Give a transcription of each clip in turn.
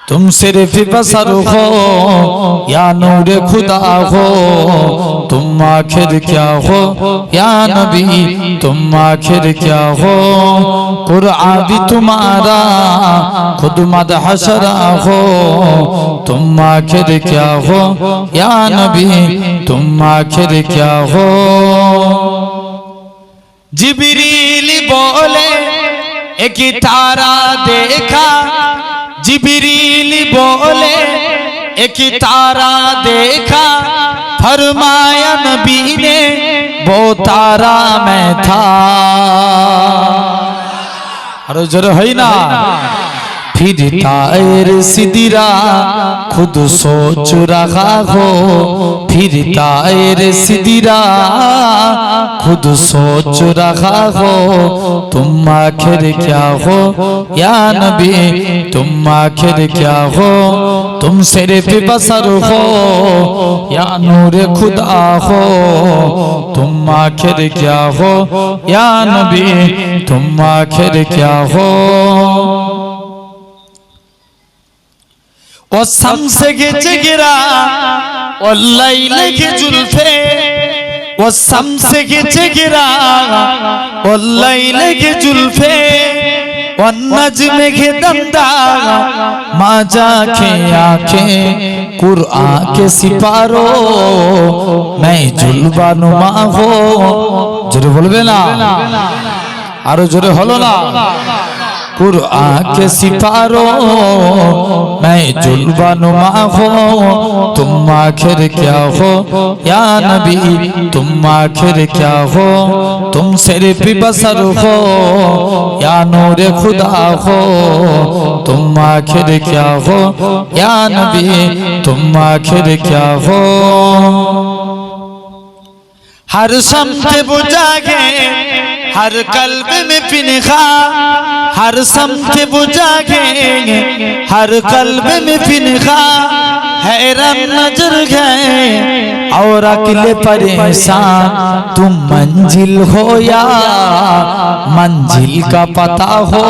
तुम सिर्फ बसर हो या नूर खुदा हो, तुम आखिर क्या हो या नबी, तुम आखिर क्या हो। कुरान भी तुम्हारा खुद मदहशरा हो, तुम आखिर क्या हो या नबी, तुम आखिर क्या हो। जिब्रील बोले एक तारा देखा, जिब्रील बोले एक तारा देखा, फरमाया नबी ने वो तारा मैं था। अरे जरा है ना, फिर तायर सिदिरा खुद सोच रहा हो, फिर तायर सिदिरा खुद सोच रहा हो, तुम आखिर क्या हो या नबी, तुम आखिर क्या हो। तुम सिर्फ बसर हो या नूर खुदा हो, तुम आखिर क्या हो या नबी, तुम आखिर क्या हो। वो शम्स के जिगरा वो लैल के जुल्फे, वो शम्स के जिगरा वो लैल के जुल्फे, वो नज्म के दंदा माजा के आंखें, कुरान के सिपारो मैं जुल्फा नुमा हो। जोरे बोलबे ना, आरो जोरे हलो ना। कुरान के सिपारो मैं जुल्फा नुमा हो, तुम आखिर क्या हो या नबी, तुम आखिर क्या हो। तुम सिर्फ बसर हो या नूर खुदा हो, तुम आखिर क्या हो या नबी, तुम आखिर क्या हो। हर शम्स बुझा के हर कल्ब में फिनखा, हर शम्स बुझा के हर कल्ब में फिनखा, हैरान नजर गए और अकेले परेशान, तुम मंजिल हो या मंजिल का पता हो।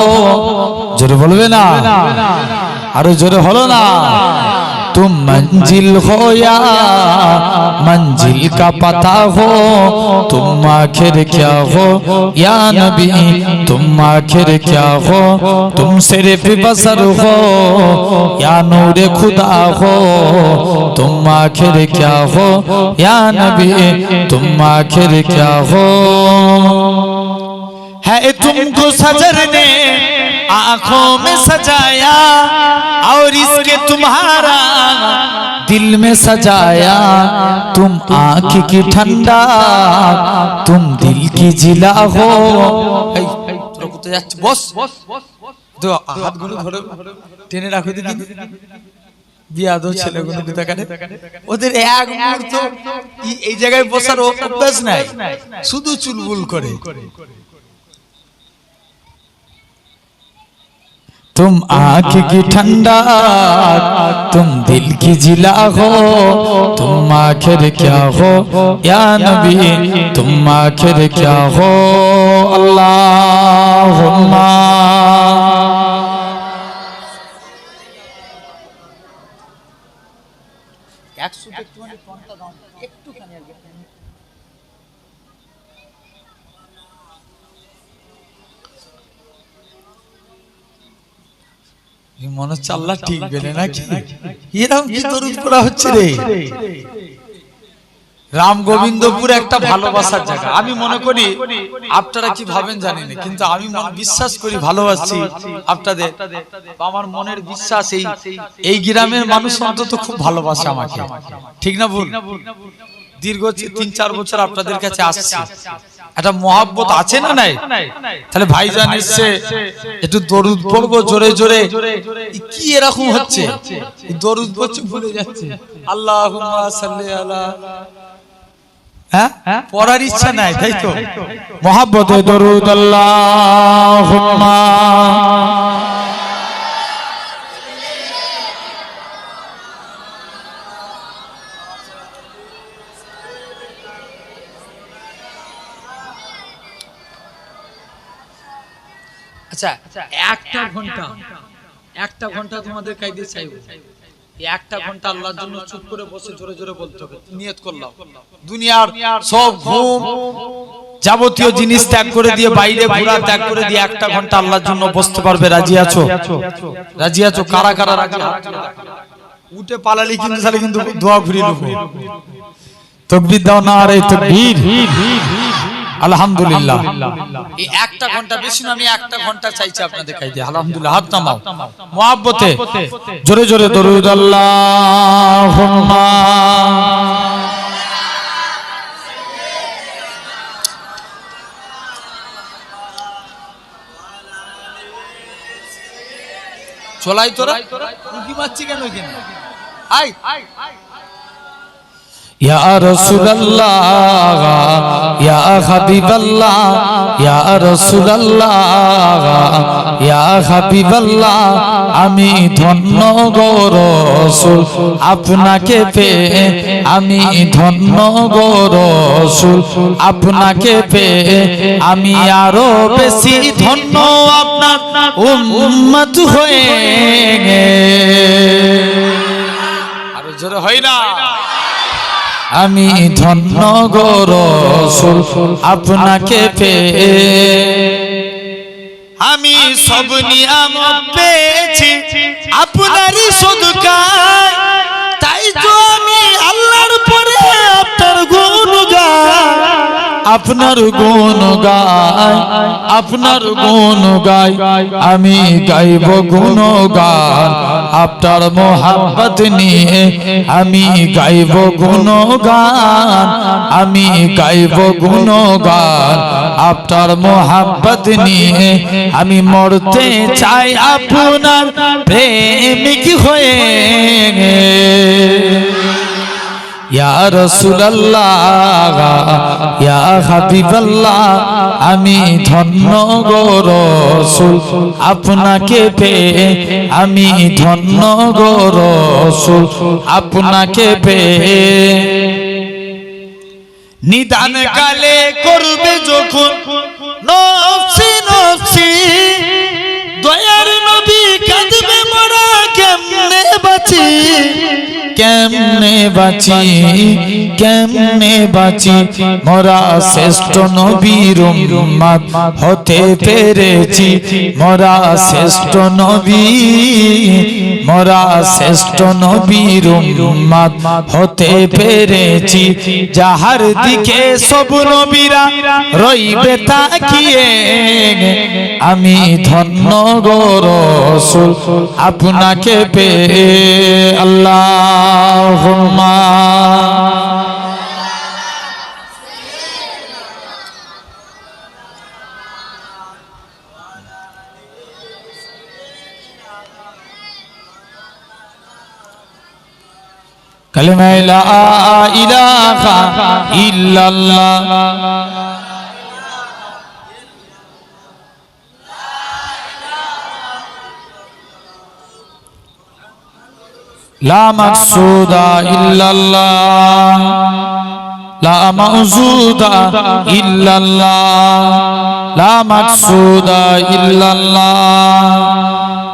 जोरे बोलबे ना, अरे जोरे हलो ना। तुम मंजिल हो या मंजिल का पता हो, तुम आखिर क्या हो या नबी, तुम आखिर क्या हो। तुम सिर्फ बसर हो या नूर खुदा हो, तुम आखिर क्या हो या नबी, तुम आखिर क्या हो। है तुमको सजर ने आंखों में सजाया और इसके तुम्हारा दिल में सजाया, तुम आंख की ठंडा तुम दिल की जिला हो। बस तो हाथ गुলো ধরে টেনে রাখো দিদি, বিয়াদো ছেলেগুলো কোথাকারে, ওদের এক মুহূর্ত এই জায়গায় বসার অভ্যাস নাই, শুধু চুলবুল করে। तुम आँख की ठंडा तुम दिल की जिला हो, तुम आखिर क्या हो या नबी, तुम आखिर क्या हो। अल्लाहुम्मा মনে হচ্ছে আল্লাহ ঠিক বলে নাকি, এরকম কি দরুদ পড়া হচ্ছে রে। রাম গোবিন্দপুর একটা ভালোবাসার জায়গা। আমি মনে করি আপনারা কি ভাবেন জানি না, কিন্তু আমি বিশ্বাস করি ভালোবাসি আপনাদের। আমার মনের বিশ্বাস এই গ্রামের মানুষ অন্তত খুব ভালোবাসে আমাকে, ঠিক না ভুল। দীর্ঘ ৩-৪ বছর আপনাদের কাছে আসছে, একটা মহব্বত আছে না নাই? তাহলে ভাইজান এসছে, একটু দরুদ পড়বো জোরে জোরে। কি এরকম হচ্ছে দরুদ পড়ছে ভুলে যাচ্ছে। আল্লাহুম্মা সাল্লি আলা, হ্যাঁ পড়ার ইচ্ছা নাই, তাই তো। মহব্বতে দরুদ আল্লাহুম্মা আচ্ছা একটা ঘন্টা একটা ঘন্টা তোমাদের কাইদে চাইব, একটা ঘন্টা আল্লাহর জন্য চুপ করে বসে জোরে জোরে বলতে হবে নিয়ত করলাম দুনিয়ার সব ঘুম যাবতীয় জিনিস ত্যাগ করে দিয়ে বাইরে ঘোরা ত্যাগ করে দিয়ে একটা ঘন্টা আল্লাহর জন্য বসতে পারবে? রাজি আছো? রাজি আছো? কারা কারা রাজি? উঠে পালালি কিন্তু সালে কিন্তু দোয়া ঘুরিয়ে নেবো। তাকবীর দাও, নারে তাকবীর, আলহামদুলিল্লাহ। এই একটা ঘন্টা বেশি না, আমি একটা ঘন্টা চাইছি আপনাদের কাছে। আলহামদুলিল্লাহ, হাত নামাও মুহাব্বতে, জোরে জোরে দরুদ আল্লাহুম্মা। চলাই তোরা উকি মারছি কেন এখানে? আই ইয়া রাসূলুল্লাহ ইয়া হাবিবাল্লাহ ইয়া রাসূলুল্লাহ ইয়া হাবিবাল্লাহ, আমি ধন্য গো রাসূল আপনাকে পেয়ে, আমি ধন্য গো রাসূল আপনাকে পেয়ে, আমি আরো বেশি ধন্য আপনার উম্মত হয়ে। আরো জোরে হয় না? আমি ধন্য গো রাসূল আপনাকে পেয়ে, আমি সব নিয়ামত পেয়েছি আপনারই সদকায়, তাই তো আমি আল্লাহর পরে আপনার গুণ গাই, আপনার গুণ গাই, আপনার গুণ গাই, আমি গাইব গুণগান আপনার মোহাব্বত নিয়ে, আমি গাইব গুণগান, আমি গাইব গুণগান আপনার মোহাব্বত নিয়ে, আমি মরতে চাই আপনার প্রেমিক হয়ে। ইয়া রাসূলুল্লাহ ইয়া হাবিবাল্লাহ, আমি ধন্য গো রাসূল আপনাকে পেয়ে, আমি ধন্য গো রাসূল আপনাকে পেয়ে। নিদান কালে করবে যখন নফসি নফসি, দয়ার নবী কাঁদবে মোরা কেমনে বাঁচি, কেমনে বাঁচি, কেমনে বাঁচি, মোরা শ্রেষ্ঠ নবীর উম্মত হতে পেরেছি, মোরা শ্রেষ্ঠ নবী, মোরা শ্রেষ্ঠ নবীর উম্মত হতে পেরেছি, যাহার দিকে সব নবীরা রইবে তাকিয়ে, আমি ধন্য গো রাসূল আপনাকে পেয়ে। আল্লাহুম্মা কালিমা লা ইলাহা ইল্লাল্লাহ লা মাকসুদা ইল্লাল্লাহ লা মাউজুদা ইল্লাল্লাহ লা মাকসুদা ইল্লাল্লাহ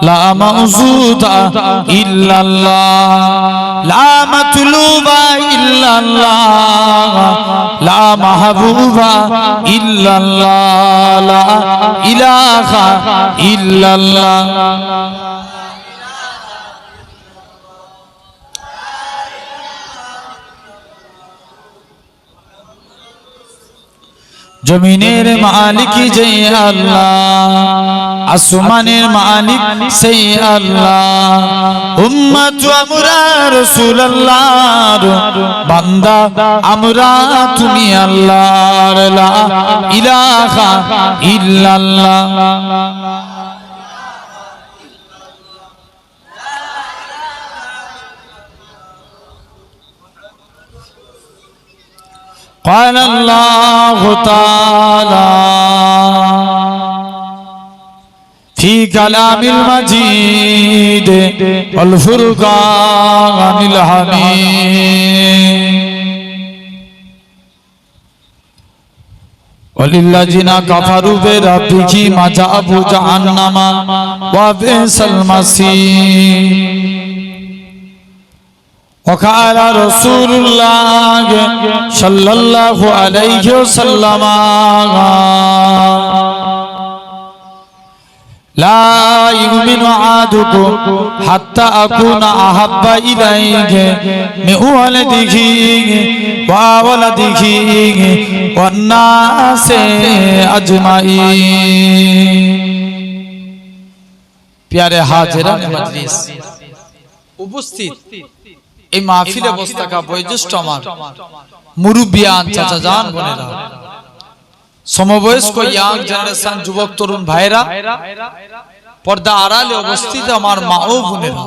লা মাউজুদা ইল্লাল্লাহ লা মাতলুবা ইল্লাল্লাহ লা মাহবুবা ইল্লাল্লাহ লা ইলাহা ইল্লাল্লাহ। জমিনের মালিক যে আল্লাহ, আসমানের মালিক সেই আল্লাহ, উম্মত আমরা রাসূলুল্লাহর বান্দা আমরা, তুমি আল্লাহর লা ইলাহা ইল্লাল্লাহ। قال الله تعالى في كلام المجيد والفرقان الحميد ওয়ালিল্লাযিনা কাফারু বিরাব্বিহি মাযাবু জাহান্নামা ওয়া বিসাল মাসীর। وقال رسول الله صلى الله عليه وسلم لا يؤمن أحدكم حتى أكون أحب إليه من ولده وولده والناس أجمعين। प्यारे हाजिरान मजलिस, উপস্থিত এই মাহফিলে বসে থাকা বয়োজ্যেষ্ঠ আমার মুরব্বিয়ান চাচাজান বোনেরা, সমবয়স্ক ইয়াং জেনারেশন যুবক তরুণ ভাইরা, পর্দা আড়ালে অবস্থিত আমার মা ও বোনেরা,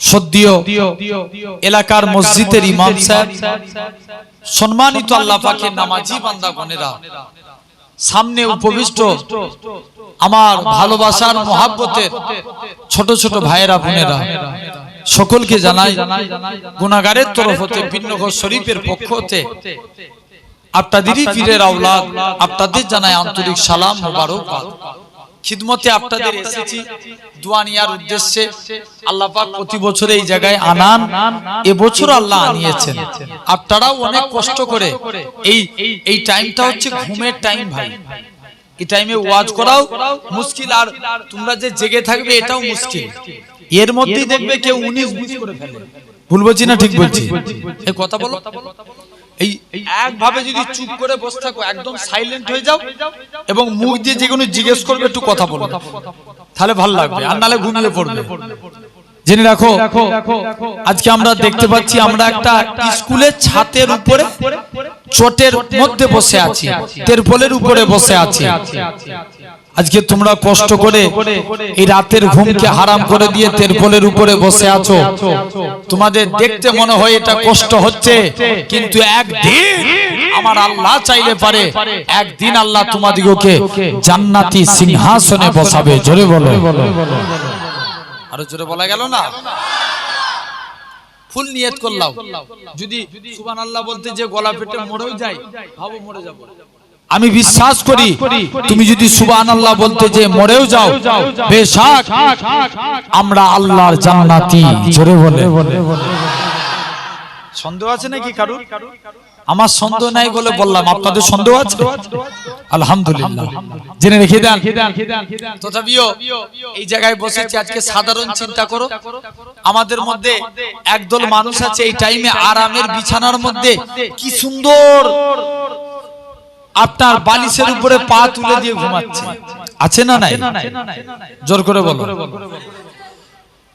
সদ্যীয় এলাকার মসজিদের ইমাম সাহেব, সম্মানিত আল্লাহ পাকের নামাজি বান্দা বোনেরা, সামনে উপবিষ্ট আমার ভালোবাসার মহাব্বতের ছোট ছোট ভাইয়েরা বোনেরা, সকলকে জানাই গুনাহগারের তরফ হতে ভিন্নঘর শরীফের পক্ষ হতে আপনাদেরই পীরের আওলাদ আপনাদের জানাই আন্তরিক সালাম মোবারকবাদ। খিদমতে আপনাদের এসেছি দোয়া নেওয়ার উদ্দেশ্যে। আল্লাহ পাক প্রতি বছর এই জায়গায় আনান, এবছর আল্লাহ আনিয়েছেন। আপনারাও অনেক কষ্ট করে এই টাইমটা হচ্ছে ঘুমের টাইম ভাই, এই টাইমে ওয়াজ করাও মুশকিল, আর তোমরা যে জেগে থাকবে এটাও মুশকিল। এর মধ্যেই দেখবে কেউ 19-20 করে ফেলে। ভুল বলছি না ঠিক বলছি? এই কথা বলো। এই একভাবে যদি চুপ করে বসে থাকো, একদম সাইলেন্ট হয়ে যাও এবং মুখ দিয়ে যে কোনো জিজ্ঞেস করবে একটু কথা বলো, তাহলে ভালো লাগবে, আর নালে ঘুমিয়ে পড়বে। জেনে রাখো, আজকে আমরা দেখতে পাচ্ছি আমরা একটা স্কুলের ছাদের উপরে চটের মধ্যে বসে আছি, তেরপলের উপরে বসে আছি। আজকে তোমরা কষ্ট করে এই রাতের ঘুমকে হারাম করে দিয়ে তেরপলের উপরে বসে আছো। তোমাদের দেখতে মনে হয় এটা কষ্ট হচ্ছে, কিন্তু একদিন আমার আল্লাহ চাইলে পারে, একদিন আল্লাহ তোমাদিগকে জান্নাতি সিংহাসনে বসাবে। জোরে বলো, আরো জোরে বলা গেল না? ফুল নিয়ত করলাম, যদি সুবহানাল্লাহ বলতে যে গলা পেটে মরেও যায়, ভাবো মরে যাব। আমি বিশ্বাস করি তুমি যদি সুবহানাল্লাহ বলতে যে মরেও যাও, বেশক আমরা আল্লাহর জান্নাতি। জোরে বলে। সন্দেহ আছে নাকি কারুর? আমার সন্দেহ নাই বলে বললাম, আপনাদের সন্দেহ আছে? আলহামদুলিল্লাহ, জেনে রেখে দেন। তথাপিও এই জায়গায় বসেছি আজকে, সাধারণ চিন্তা করো, আমাদের মধ্যে একদল মানুষ আছে এই টাইমে আরামের বিছানার মধ্যে কি সুন্দর আপনার বালিশের উপরে পা তুলে দিয়ে ঘুমাচ্ছে, আছে না নাই? জোর করে বলো।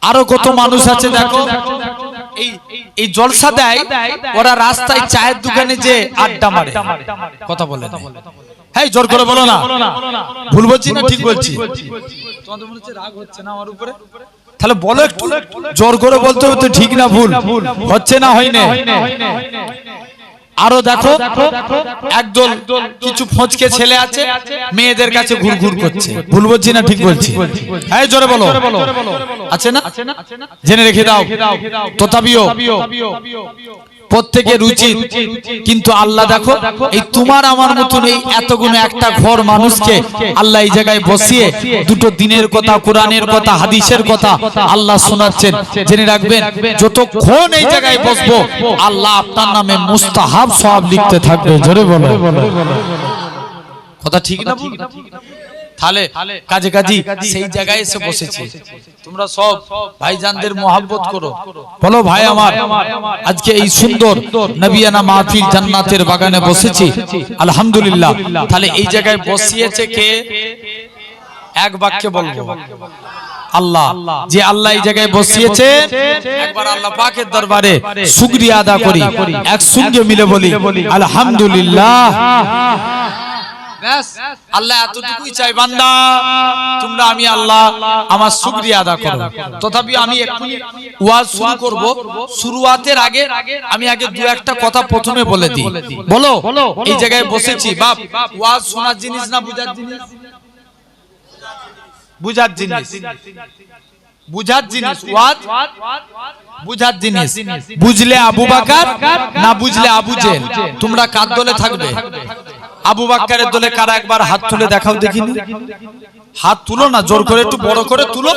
আরো কত মানুষ আছে দেখো, এই জলসা দেয়, ওরা রাস্তায় চায়ের দোকানে যে আড্ডা মারে, কথা বলে। হ্যাঁ, জোর করে বলো না। ভুল বলছি না ঠিক বলছি? তোমাদের মনে হচ্ছে রাগ হচ্ছে না আমার উপরে? তাহলে বলো একটু, জোর করে বলতে হতো ঠিক না ভুল হচ্ছে না, হয়নি? আরো দেখো, একদল কিছু ফচকে ছেলে আছে, মেয়েদের কাছে ঘুরঘুর করছে। ভুল বলছি না ঠিক বলছি? হ্যাঁ, জোরে বলো। আছে না? জেনে রেখে দাও। তথাপিও প্রত্যেকের উচিত, কিন্তু আল্লাহ দেখো, এই তোমার আমার মতন এই এতগুলো একটা ঘর মানুষকে আল্লাহ এই জায়গায় বসিয়ে দুটো দিনের কথা, কোরআনের কথা, হাদিসের কথা আল্লাহ শোনাচ্ছেন। জেনে রাখবেন, যতক্ষণ এই জায়গায় বসবো আল্লাহ আপনার নামে মুস্তাহাব সওয়াব লিখতে থাকবে। জোরে বলো, কথা ঠিক না? তাহলে কাজে কাজী সেই জায়গায় এসে বসেছি। তোমরা সব ভাইজানদের মহব্বত করো, বলো ভাই আমার, আজকে এই সুন্দর নবিয়ানা মাহফিল জান্নাতের বাগানে বসেছি, আলহামদুলিল্লাহ। তাহলে এই জায়গায় বসিয়েছে কে? এক বাক্যে বলবো, আল্লাহ। যে আল্লাহ এই জায়গায় বসিয়েছে, একবার আল্লাহ পাকের দরবারে শুকরিয়া আদা করি, একসঙ্গে মিলে বলি আলহামদুলিল্লাহ। ব্যাস, আল্লাহ এতটুকুই চাই, বান্দা তোমরা আমি আল্লাহ আমার শুকরিয়া আদা করো। তথাপি আমি এক্ষুনি ওয়াজ শুরু করব, শুরুয়াতের আগে আমি আগে দু একটা কথা প্রথমে বলে দিই। বলো, এই জায়গায় বসেছি বাপ, ওয়াজ শোনার জিনিস না বুঝার জিনিস? বুঝার জিনিস, বুঝার জিনিস। ওয়াজ বুঝার জিনিস। বুঝলে আবু বকর, না বুঝলে আবু জেল। তোমরা কার দলে থাকবে? আবু বকরের দলে কারা একবার হাত তুলে দেখাও দেখিনি? হাত তুলো না, জোর করে একটু বড় করে তুলো।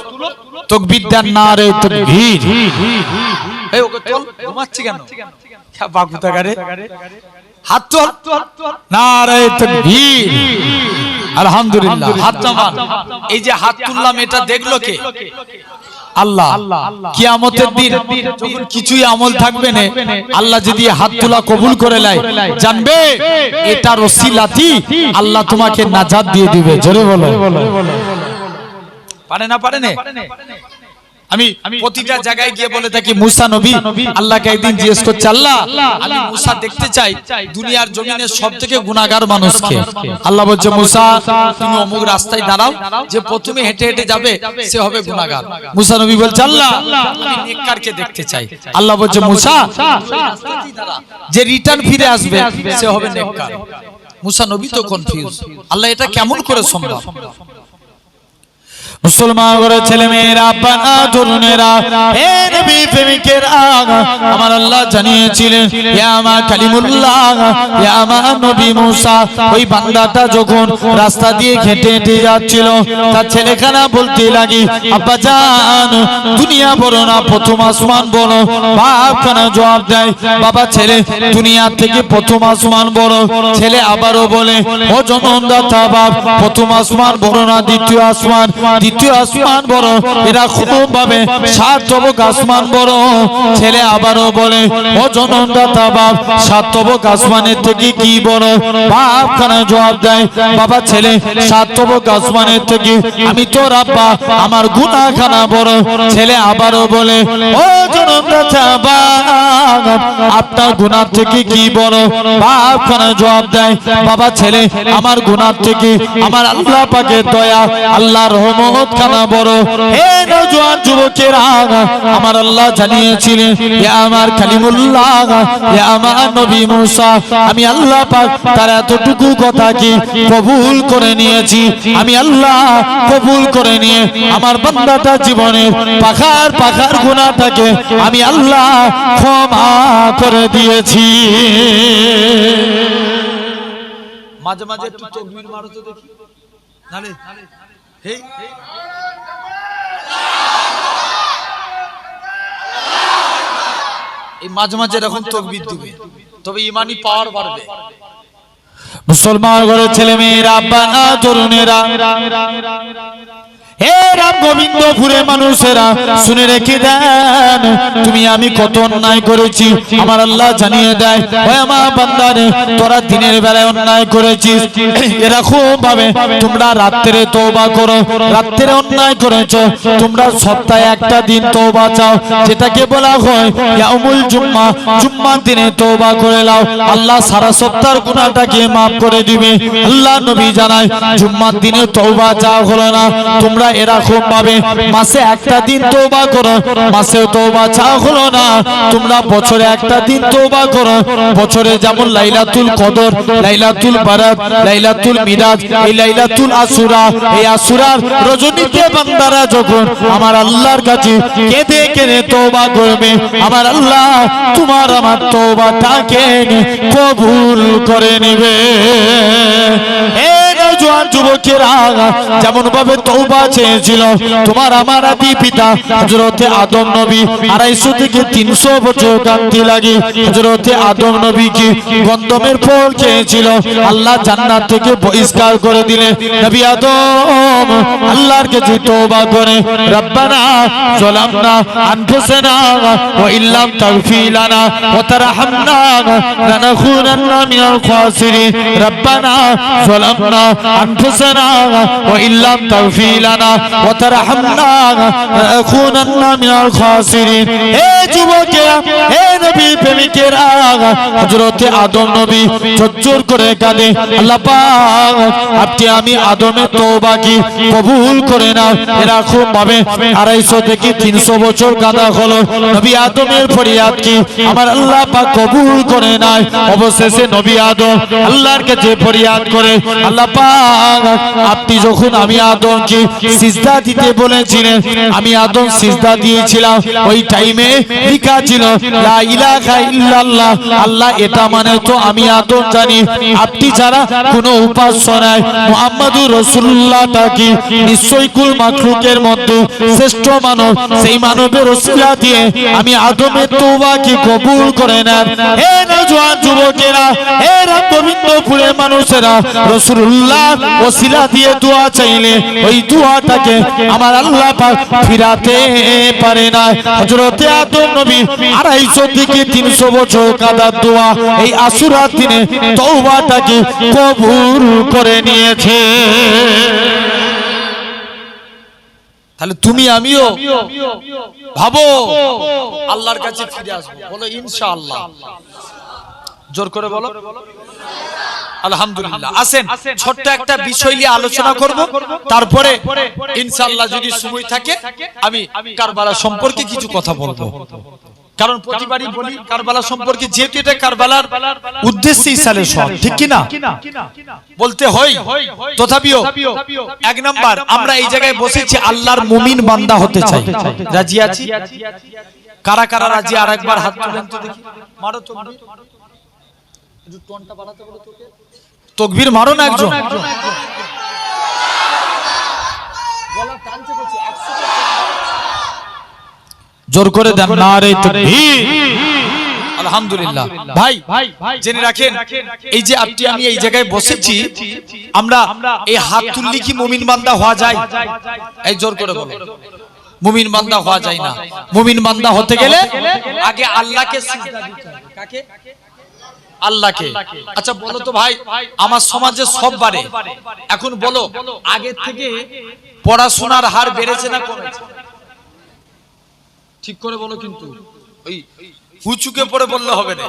তাকবীর দেন, নারে তাকবীর। এই ওকে তোল, ঘুমাচ্ছি কেন? বাগুতাগারে হাত তোল, নারে তাকবীর। আলহামদুলিল্লাহ। হাত নামান। এই যে হাত তুললাম এটা দেখলো কে? আল্লাহ। কিয়ামতের দিন যখন কিছুই আমল থাকবে না, আল্লাহ যদি হাত তোলা কবুল করে নেয়, জানবে এটার ওসিলাতি আল্লাহ তোমাকে নাজাত দিয়ে দিবে। জোরে বলো। পারে না পারে না? আমি প্রতিটা জায়গায় গিয়ে বলে থাকি মুসা নবী আল্লাহকে একদিন জিজ্ঞেস করছে, আল্লাহ আমি মুসা দেখতে চাই দুনিয়ার জমিনের সবথেকে গুনাহগার মানুষকে। আল্লাহ বলছে, মুসা তুমি অমুক রাস্তায় দাঁড়াও, যে প্রথমে হেঁটে হেঁটে যাবে সে হবে গুনাহগার। মুসা নবী বলছে, আল্লাহ আমি নেককারকে দেখতে চাই। আল্লাহ বলছে, মুসা যে রিটার্ন ফিরে আসবে সে হবে নেককার। মুসা নবী তো কনফিউজ, আল্লাহ এটা কেমন করে সম্ভব? মুসলমান ঘরের ছেলে মেয়েরা, আব্বারা, তরুণেরা, হে নবী প্রেমিকেরা, আমার আল্লাহ জানিয়েছিলেন, ইয়া মা কালিমুল্লাহ, ইয়া মা নবী মুসা। ওই বান্দাটা যখন রাস্তা দিয়ে হেঁটে হেঁটে যাচ্ছিল, তার ছেলেখানা বলতে লাগি, আব্বা জান দুনিয়া বড় না প্রথম আসমান বড়? বাপ খানা জবাব দেয়, বাবা ছেলে দুনিয়া থেকে প্রথম আসমান বড়। ছেলে আবারও বলে, ও জনমদাতা বাপ, প্রথম আসমান বড় না দ্বিতীয় আসমান? দ্বিতীয় আসমান বড়। এরা খুব ভাবে সাত তবক আসমান বড়। ছেলে আবারও বলে, ও জনমদাতা বাপ, সাত তবক আসমানের থেকে কি বড়? বাপ খানা জবাব দেয়, বাবা ছেলে সাত তবক আসমানের থেকে আমি তোর আব্বা, আমার গুনাহখানা বড়। ছেলে আবারও বলে, ও জনমদাতা বাপ, আপনার গুনাহ থেকে কি বড়? বাপ খানা জবাব দেয়, বাবা ছেলে আমার গুনাহ থেকে আমার আল্লাহ পাকের দয়া, আল্লাহর রহমত খানা বড়। হে নওজোয়ান যুবকেরা, আমার আল্লাহ জানিয়েছিলেন, ইয়া আমার কালিমুল্লাহ, ইয়া আমার নবী মুসা। আমি আল্লাহ পাক তার এতটুকু কথা কি কবুল করে নিয়েছি। আমি আল্লাহ কবুল করে নিয়ে আমার বান্দাটা জীবনের পাখার পাখার গুনাহটাকে আমি আল্লাহ ক্ষমা করে দিয়েছি। মাঝে মাঝে একটু তাকবীর মারো তো দেখি। নালে হেই এই মাঝে মাঝে এরকম তাকবীর দিবে, তবে ঈমানি পাওয়ার বাড়বে। মুসলমান ঘরের ছেলে মেয়েরা, আব্বারা, তরুণেরা, হে রাম গোবিন্দপুরে মানুষেরা, শুনে রেখে দেন, তুমি আমি কত অন্যায় করেছি আমার আল্লাহ জানিয়ে দেয়। ওই আমার বান্দারে, তোরা দিনের বেলায় অন্যায় করেছিস, এরকম ভাবে তোমরা রাত্রে তওবা করো। রাত্রে অন্যায় করেছো, তোমরা সপ্তাহে একটা দিন তওবা চাও, যেটাকে বলা হয় ইয়াউমুল জুম্মা। জুম্মার দিনে তওবা করে নাও, আল্লাহ সারা সপ্তাহের গুনাহটাকে maaf করে দিবে। আল্লাহ নবী জানায়, জুম্মার দিনে তওবা চাও হলো না, তোমরা এরকম ভাবে মাসে একটা দিন তওবা করো, মাসে তওবা চাও হলো না, তোমরা বছরে একটা দিন তওবা করো। বছরে যেমন লাইলাতুল কদর, লাইলাতুল বারাত, লাইলাতুল মিরাজ, এই লাইলাতুল আশুরা, এই আশুরার রজনীতে বান্দারা যখন আমার আল্লাহর কাছে কেঁদে কেঁদে তওবা করবে, আমার আল্লাহ তোমার আমার তওবাটাকে কবুল করে নেবে। হে নওজোয়ান যুবকেরা, যেমন ভাবে তওবা চেয়েছিল তোমার আমার আদি পিতা হযরতে আদম নবী 250 থেকে 300 বছর কাঁদতে লাগে। হযরতে আদম নবী কি গন্ধমের ফল খেয়েছিল, আল্লাহ জান্নাত থেকে বহিষ্কার করে দিলেন। নবী আদম আল্লাহর কাছে তওবা করে, রব্বানা যালামনা আনফুসানা ওয়া ইল্লাম তাগফির লানা ওয়া তারহামনা লানাকুনান্না মিনাল খাসিরিন। রব্বানা যালামনা আনফুসানা ওয়া ইল্লাম তাগফির লানা ওয়া তারহামনা লানাকুনান্না মিনাল খাসিরিন। হে যুবকেরা, হে নবী প্রেমিকেরা, হযরতে আদম নবী ঝরঝর করে কাঁদে, আল্লাহ পাক আপনি আমি আদমের তওবা কি কবুল করে নাও। এরকম ভাবে 250 থেকে 300 বছর কাঁদা হলো, নবী আদমের ফরিয়াদ কি আমার আল্লাহ পাক কবুল করে নাই। অবশেষে নবী আদম আল্লাহর কাছে ফরিয়াদ করে, আল্লাহ পাক পাক আপনি যখন আমি আদমকে সিজদা দিতে বলেছিলেন আমি আদম সিজদা দিয়েছিলাম ওই টাইমে লেখা ছিল লা ইলাহা ইল্লাল্লাহ আল্লাহ এটা মানে তো আমি আদম জানি আপনি যারা কোনো উপাস্য নাই মুহাম্মদুর রাসূলুল্লাহ তাকে নিশ্চয়ই কুল মাখলুকের মধ্যে শ্রেষ্ঠ মানব সেই মানবের ওসিলা দিয়ে আমি আদমের তওবাকে কবুল করে নেন হে নওজোয়ান যুবকেরা হে রাম গোবিন্দপুরের মানুষেরা রাসূলুল্লাহ ওসিলা দিয়ে দোয়া চাইলে ওই দোয়াটাকে আমার আল্লাহ পাক ফিরাতে পারে না হযরতে আদম নবী 250 থেকে 300 বছর কাদার দোয়া এই আশুরার দিনে তওবাটাকে কবুল করে নিয়েছে তাহলে তুমি আমিও ভাবো আল্লাহর কাছে ফিরে আসবো বলো ইনশাআল্লাহ জোর করে বলো আলহামদুলিল্লাহ আসেন ছোট্ট একটা বিষয় নিয়ে আলোচনা করব তারপরে ইনশাআল্লাহ যদি সময় থাকে আমি কারবালা সম্পর্কে কিছু কথা বলবো কারণ প্রতিবারই বলি কারবালা সম্পর্কে যেহেতু এটা কারবালার উদ্দেশ্যে ইসালের সব ঠিক কি না বলতে হয় তথাপিও এক নাম্বার আমরা এই জায়গায় বসেছি আল্লাহর মুমিন বান্দা হতে চাই রাজি আছি কারা কারা রাজি আরেকবার হাত তুলেন তো দেখি মারো তাকবীর একটু টোনটা বাড়াতে বলো তোকে তাকবীর মারো না একজন গলা টানছে বলছি 100 জোর করে দেন নারে তাকবীর আলহামদুলিল্লাহ ভাই জেনে রাখেন এই যে আপনি আমি এই জায়গায় বসেছি আমরা এই হাত তুললে কি মুমিন বান্দা হওয়া যায় এই জোর করে বলো মুমিন বান্দা হওয়া যায় না মুমিন বান্দা হতে গেলে আগে আল্লাহকে সিজদা দিতে হবে কাকে আল্লাহকে আচ্ছা বলো তো ভাই আমার সমাজে সব বারে এখন বলো আগে থেকে পড়াশোনার হার বেড়েছে না কমেছে ঠিক করে বলো কিন্তু ওই উঁচুকে পড়ে বললে হবে না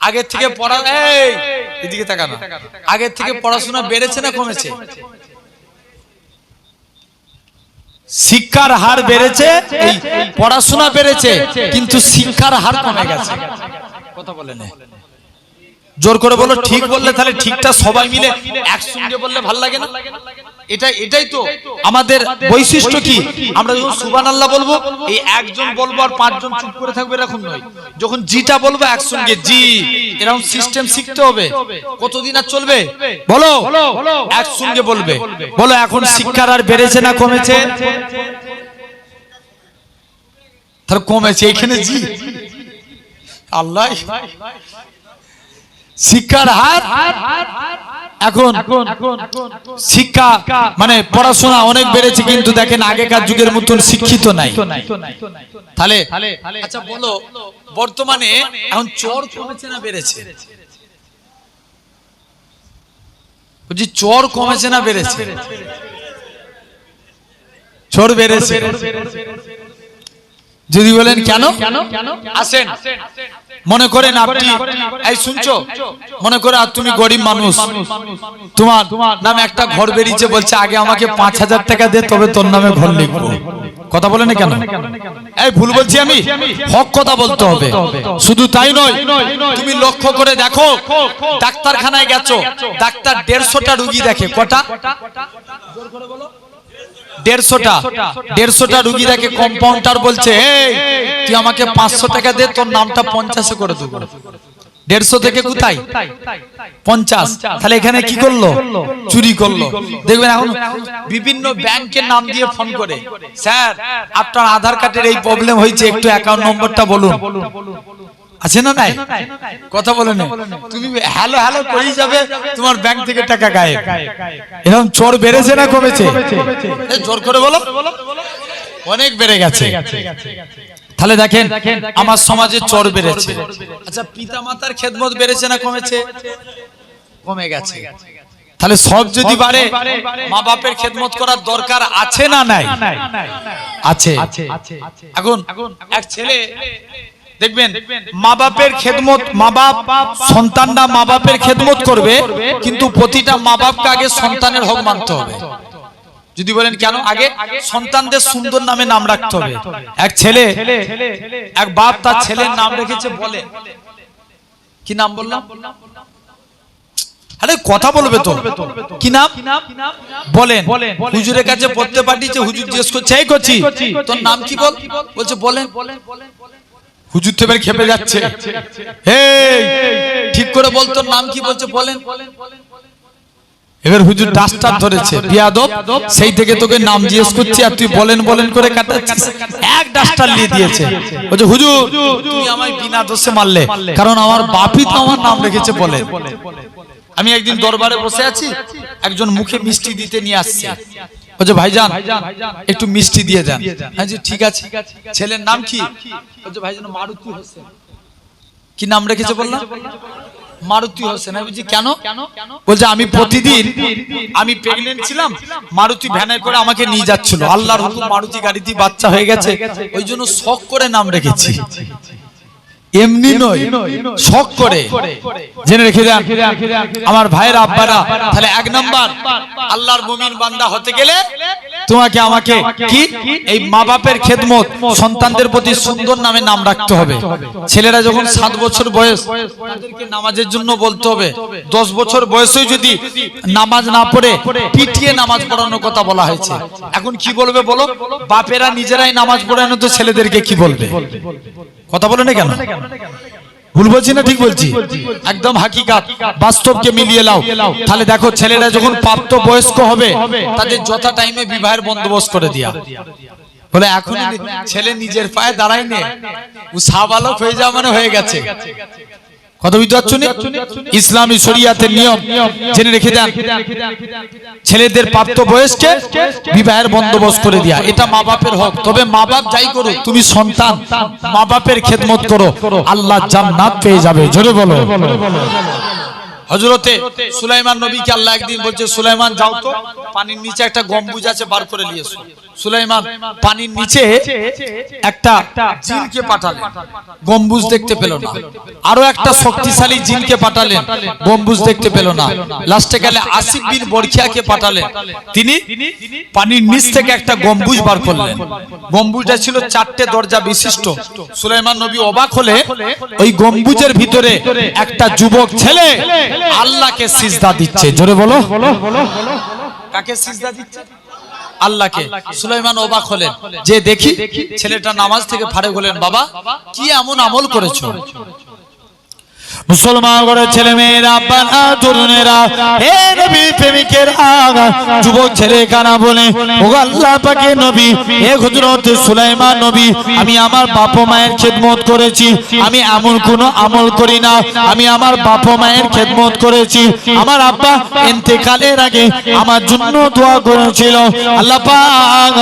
আগে থেকে পড়া এই এদিকে তাকানো আগে থেকে পড়াশোনা বেড়েছে না কমেছে শিক্ষার হার বেড়েছে এই পড়াশোনা বেড়েছে কিন্তু শিক্ষার হার কমে গেছে কথা বলেন জোর করে বলো ঠিক বললে তাহলে ঠিকটা সবাই মিলে একসঙ্গে বললে ভালো লাগে না এটাই তো আমাদের বৈশিষ্ট্য কি আমরা যখন সুবহানাল্লাহ বলবো এই একজন বলবো আর 5 জন চুপ করে থাকবে এরকম নয় যখন জিটা বলবো একসঙ্গে জি এরকম সিস্টেম শিখতে হবে কতদিন আর চলবে বলো একসঙ্গে বলবে বলো এখন শিক্ষার আর বেড়েছে না কমেছে তার কমেছে এখানে জি আল্লাহ শিক্ষার হার এখন শিক্ষা মানে পড়াশোনা অনেক বেড়েছে কিন্তু দেখেন আগেকার যুগের মতন শিক্ষিত নাই তাহলে আচ্ছা বলো বর্তমানে এখন চোর কমেছে না বেড়েছে বুঝি চোর কমেছে না বেড়েছে চোর বেড়েছে যদি বলেন কেন আসেন মনে করেন আপনি এই শুনছো মনে করে আর তুমি গরিব মানুষ তোমার নামে একটা ঘর বেরিয়েছে বলছে আগে আমাকে 5000 টাকা দে তবে তোর নামে ঘর লিখবো কথা বলেন না কেন এই ভুল বলছি আমি হক কথা বলতে হবে শুধু তাই নয় তুমি লক্ষ্য করে দেখো ডাক্তারখানায় গেছো ডাক্তার 150টা রোগী দেখে কটা জোর করে বলো 150টা রোগী দেখে কম্পাউন্ডার বলছে এই তুই আমাকে 500 টাকা দে তোর নামটা 50 করে দেব 150 থেকে কোথায় 50 তাহলে এখানে কি করলো চুরি করলো দেখবেন এখন বিভিন্ন ব্যাংকের নাম দিয়ে ফোন করে স্যার আপনার আধার কার্ডের এই প্রবলেম হয়েছে একটু অ্যাকাউন্ট নম্বরটা বলুন আছে না নাই কথা বলে না তুমি হ্যালো হ্যালো করেই যাবে তোমার ব্যাংক থেকে টাকা গায়েব এরকম চোর বেড়েছে না কমেছে জোর করে বলো অনেক বেড়ে গেছে তাহলে দেখেন আমার সমাজে চোর বেড়েছে আচ্ছা পিতামাতার খেদমত বেড়েছে না কমেছে কমে গেছে তাহলে সব যদি বাড়ে মা বাপের খেদমত করার দরকার আছে না নাই আছে এখন এক ছেলে দেখবেন মা বাপের খেদমত মা বাপ সন্তানরা মা বাপের খেদমত করবে কিন্তু প্রতিটা মা বাপকে আগে সন্তানের হক মানতে হবে যদি বলেন কেন আগে সন্তানদের সুন্দর নামে নাম রাখতে হবে এক ছেলে এক বাপ তার ছেলের নাম রেখেছে বলে কি নাম বললাম আরে কথা বলবে তো, কি নাম বলেন। হুজুরের কাছে পড়তে পাঠিয়েছে, হুজুর জিজ্ঞেস করছে এই করছি তোর নাম কি বল, বলছে বলেন। হুজুর তো এবার খেপে যাচ্ছে, এই ঠিক করে বল তোর নাম কি, বলছে বলেন। এবার হুজুর ডাস্টার ধরেছে, বিয়াদব সেই থেকে তোকে নাম জিজ্ঞেস করছি আর তুই বলেন বলেন করে কাটাচ্ছিস, এক ডাস্টার নিয়ে দিয়েছে। বলছে হুজুর তুমি আমায় বিনা দোষে মারলে, কারণ আমার বাপই তো আমার নাম রেখেছে বলেন। আমি একদিন দরবারে বসে আছি, একজন মুখে মিষ্টি দিতে নিয়ে আসছে, বলছে ভাইজান একটু মিষ্টি দিয়ে দেন। হ্যাঁ জি ঠিক আছে। ছেলের নাম কি? বলছে ভাইজান মারুতি হোসেন। কি নাম রেখেছে বললাম? মারুতি হোসেন। আমি বলছি কেন? বলছে আমি প্রতিদিন, আমি প্রেগনেন্ট ছিলাম, মারুতি ভ্যানে করে আমাকে নিয়ে যাচ্ছিল, আল্লাহর হুকুম মারুতি গাড়িতে বাচ্চা হয়ে গেছে, ওই জন্য শখ করে নাম রেখেছি, এমনি নয়, শখ করে। জেনে রেখে দেন আমার ভাইয়ের আব্বারা, তাহলে এক নাম্বার আল্লাহর মুমিন বান্দা হতে গেলে তোমাকে আমাকে কি এই মা বাপের খেদমত, সন্তানদের প্রতি সুন্দর নামে নাম রাখতে হবে। ছেলেরা যখন 7 বছর বয়স, তাদেরকে নামাজের জন্য বলতে হবে। 10 বছর বয়সে যদি নামাজ না পড়ে পিটিয়ে নামাজ পড়ানোর কথা বলা হয়েছে। এখন কি বলবে বলো? বাপেরা নিজেরাই নামাজ পড়ানো তো ছেলেদেরকে কি বলবে? কথা বলে না কেন? ভুল বলছি না ঠিক বলছি? একদম হাকিকাত, বাস্তবকে মিলিয়ে লাও। তাহলে দেখো ছেলেরা যখন প্রাপ্ত বয়স্ক হবে, তাদের যথা টাইমে বিবাহের বন্দোবস্ত করে দিয়া। বলে এখন ছেলে নিজের পায়ে দাঁড়ায় নে, ও সাবালক হয়ে যাওয়া মানে হয়ে গেছে। কথা বুঝতে পারছো না? ইসলামী শরিয়াতের নিয়ম জেনে রেখে দেন, ছেলেদের প্রাপ্ত বয়সকে বিবাহের বন্দোবস্ত করে দিয়া, এটা মা বাপের হক। তবে মা বাপ যাই করো, তুমি সন্তান মা বাপের খেদমত করো, আল্লাহ জান্নাত পেয়ে যাবে। জোরে বলো। হযরতে সুলাইমান নবীকে আল্লাহ একদিন বলছে, সুলাইমান যাও তো পানির নিচে একটা গম্বুজ আছে, বার করে নিয়ে এসো। সুলাইমান পানির নিচে একটা জিনকে পাঠালেন, গম্বুজ দেখতে পেল না। আরো একটা শক্তিশালী জিনকে পাঠালেন, গম্বুজ দেখতে পেল না। লাস্টে গেলে আসিফ বিন বরখিয়াকে পাঠালেন, তিনি পানির নিচ থেকে একটা গম্বুজ বার করলেন। গম্বুজটা ছিল 4টে দরজা বিশিষ্ট। সুলাইমান নবী অবাক হলে ওই গম্বুজের ভিতরে একটা যুবক ছেলে আল্লাহকে সিজদা দিচ্ছে। জোরে বলো। কাকে সিজদা দিচ্ছে? আল্লাহকে। সুলাইমান অবাক হলেন, যে দেখি ছেলেটা নামাজ থেকে ফারেক হলেন। বাবা কি এমন আমল করেছো? মুসলমান ঘরের ছেলে মেয়েরা, বাবা তরুণেরা, হে নবী প্রেমিকেরা, যুবক ছেলে কানা বলে, ও আল্লাহ পাকের নবী, হে হযরত সুলাইমান নবী, আমি আমার বাবা মায়ের খেদমত করেছি, আমি এমন কোনো আমল করি না, আমি আমার বাবা মায়ের খেদমত করেছি। আমার আব্বা ইন্তেকালের আগে আমার জন্য দোয়া করেছিল, আল্লাহ পাক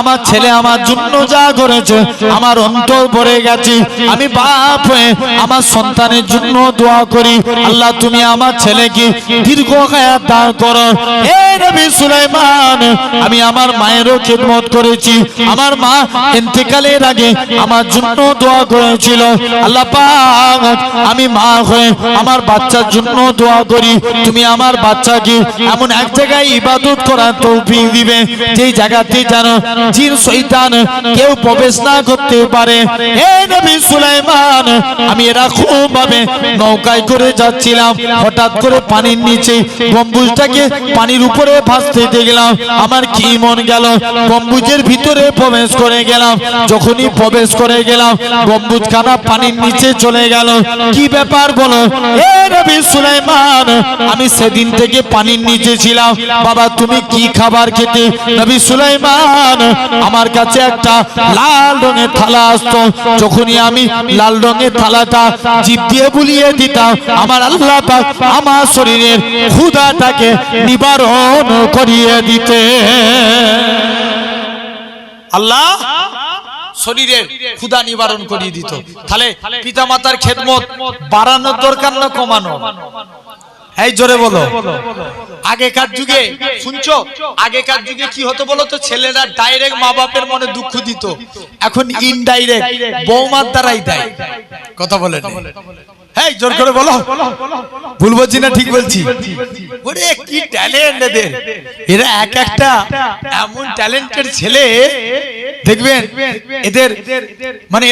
আমার ছেলে আমার জন্য যা করেছে আমার অন্তর ভরে গেছে। আমি বাপ হয়ে আমার সন্তানের জন্য দোয়া করি, আল্লাহ তুমি আমার ছেলেকে দীর্ঘ হায়াত দান করো। হে নবী সুলাইমান, আমি আমার মায়েরও খেদমত করেছি, আমার মা ইন্তেকালের আগে আমার জন্য দোয়া করেছিল, আল্লাহ পাক আমি মা হয়ে আমার বাচ্চার জন্য দোয়া করি, তুমি আমার বাচ্চাকে এমন এক জায়গায় ইবাদত করার তৌফিক দিবে, যেই জায়গাতে যেন জিন শয়তান কেউ প্রবেশ না করতে পারে। হে নবী সুলাইমান, আমি এরকম ভাবে নৌকায় করে যাচ্ছিলাম, হঠাৎ করে পানির নিচে গম্বুজটাকে পানির উপরে ভাসতে দেখলাম। আমার কি মন গেল, গম্বুজের ভিতরে প্রবেশ করে গেলাম। যখনই প্রবেশ করে গেলাম, গম্বুজ খানা পানির নিচে চলে গেল। কি ব্যাপার বলো? হে নবী সুলাইমান, আমি সেদিন থেকে পানির নিচে ছিলাম, বাবা তুমি কি খাবার খেতে? নবী সুলাইমান, আমার কাছে একটা লাল রঙের থালা আসতো, যখনই আমি লাল রঙের থালাটা জিভ দিয়ে বুলিয়ে দিতাম, আমার আল্লাহ পাক আমার শরীরের ক্ষুধাটাকে নিবারণ করিয়ে দিতে। আল্লাহ শরীরের ক্ষুধা নিবারণ করিয়ে দিত। তাহলে পিতামাতার খেদমত বাড়ানোর দরকার না কমানো? এই জোরে বলো। আগেকার যুগে শুনছো, আগেকার যুগে কি হতো বলো তো? ছেলেরা ডাইরেক্ট মা বাপের মনে দুঃখ দিত, এখন ইনডাইরেক্ট বৌমার দ্বারাই দেয়। কথা বলে এই জোর করে বলো। ভুল বলছি না ঠিক বলছি? ওরে কি ট্যালেন্ট এদের, এরা এক একটা এমন ট্যালেন্টেড ছেলে, দেখবেন এদের মানে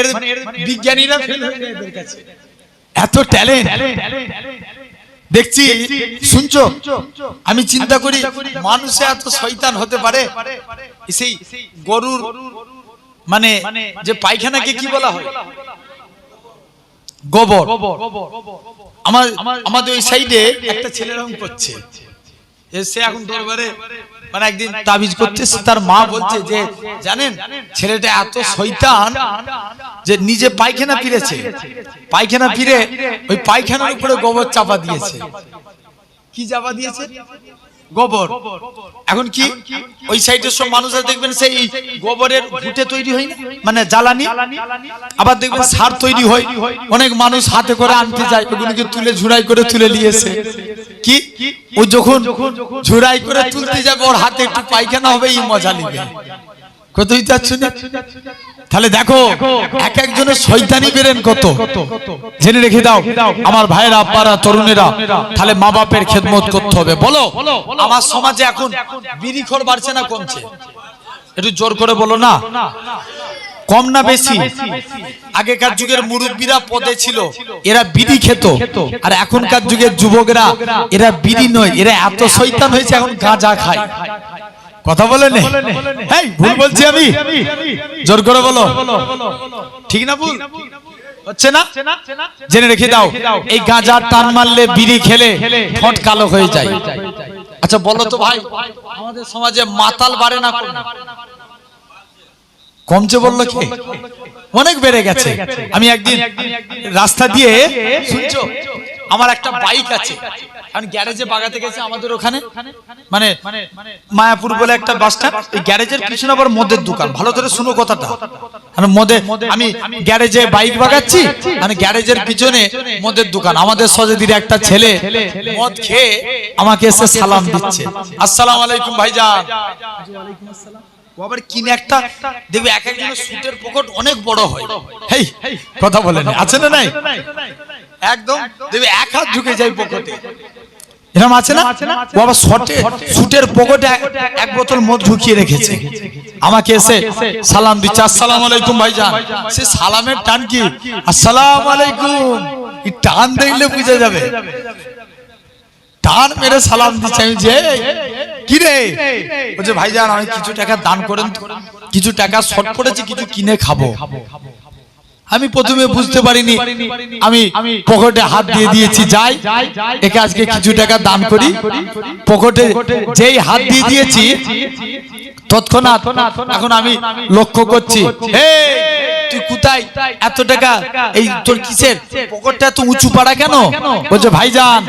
বিজ্ঞানীরা ফেল হয়ে যায় এদের কাছে, এত ট্যালেন্ট। দেখছি শুনছো, আমি চিন্তা করি মানুষে এত শয়তান হতে পারে। সেই গরুর মানে যে পায়খানাকে কি বলা হয়, গোবর। আমাদের ওই সাইডে একটা ছেলে এরকম করছে, সে এখন দরবারে মানে একদিন তাবিজ করতেছে, তার মা বলছে যে জানেন ছেলেটা এত শয়তান যে নিজে পায়খানা ফিরেছে, পায়খানা ফিরে ওই পায়খানার উপরে গোবর চাপা দিয়েছে। কি চাপা দিয়েছে? গোবর। এখন কি ওই সাইডের সব মানুষরা দেখবেন সেই গোবরের ঘুঁটে তৈরি হয় না, মানে জ্বালানি, আবার দেখবেন সার তৈরি হয়, অনেক মানুষ হাতে করে আনতে যায়, ওগুলোকে তুলে ঝুড়াই করে তুলে নিয়েছে। কি ও যখন ঝুড়াই করে তুলতে যাবে ওর হাতে একটু পায়খানা হবে, এই মজা নিবে। কতই যাচ্ছ না? তাহলে দেখো এক একজনের শয়তানি বেরেন কত, জেনে রেখে দাও আমার ভাইয়েরা, আব্বারা, তরুণেরা। তাহলে মা বাপের খেদমত করতে হবে। বলো আমার সমাজে এখন বিড়িখোর বাড়ছে না কমছে? একটু জোর করে বলো না, কম না বেশি? আগেকার যুগের মুরব্বীরা পদে ছিল, এরা বিড়ি খেত, আর এখনকার যুগের যুবকরা এরা বিড়ি নয়, এরা এত শয়তান হয়েছে এখন গাঁজা খায়। কথা বলে নেই, হ্যাঁ ভুল বলছি আমি? জোর করে বলো, ঠিক না ভুল হচ্ছে না? জেনে রেখে দাও এই গাঁজা টান মারলে, বিড়ি খেলে ঠোঁট কালো হয়ে যায়। আচ্ছা বলো তো ভাই, আমাদের সমাজে মাতাল বাড়ে না কমছে? বললো কি অনেক বেড়ে গেছে। আমি একদিন রাস্তা দিয়ে, শুনছো, আমার একটা বাইক আছে, আমি গ্যারেজে বাগাতে গেছি আমাদের ওখানে, মানে মায়াপুর বলে একটা বাস স্ট্যান্ড, এই গ্যারেজের পিছনে আবার মদের দোকান। ভালো করে শুনো কথাটা, আমি গ্যারেজে বাইক বাগাচ্ছি, মানে গ্যারেজের পিছনে মদের দোকান। আমাদের সজেদির একটা ছেলে মদ খেয়ে আমাকে এসে সালাম দিচ্ছে, আসসালামু আলাইকুম ভাইজান। আবার কিনে একটা দেখবে এক একজনের সুটের পকেট অনেক বড় হয়। হেই কথা বলেন, আছে না নাই? একদম দেখবে এক হাত ঢুকে যায় পকেটে, এরকম আছে না? ও আবার সুটের পকেটে এক বোতল মদ ঢুকিয়ে রেখেছে, আমাকে এসে সালাম দিচ্ছে, আসসালামু আলাইকুম ভাইজান। সে সালামের টান কি, আসসালামু আলাইকুম, এই টান দেখলে বুঝে যাবে। টান মেরে সালাম দিচ্ছে। আমি যে কি রে, বলছে ভাইজান আমি কিছু টাকা দান করেন, কিছু টাকা শর্ট পড়েছে, কিছু কিনে খাবো। আমি প্রথমে বুঝতে পারিনি, আমি পকেটে হাত দিয়ে দিয়েছি, যাই একে আজকে কিছু টাকা দান করি। পকেটে যেই হাত দিয়ে দিয়েছি তৎক্ষণাৎ এখন আমি লক্ষ্য করছি, তুই কোথায় এত টাকা, এই তোর কিসের পকেটটা এত উঁচু পাড়া কেন? বলছে ভাইজান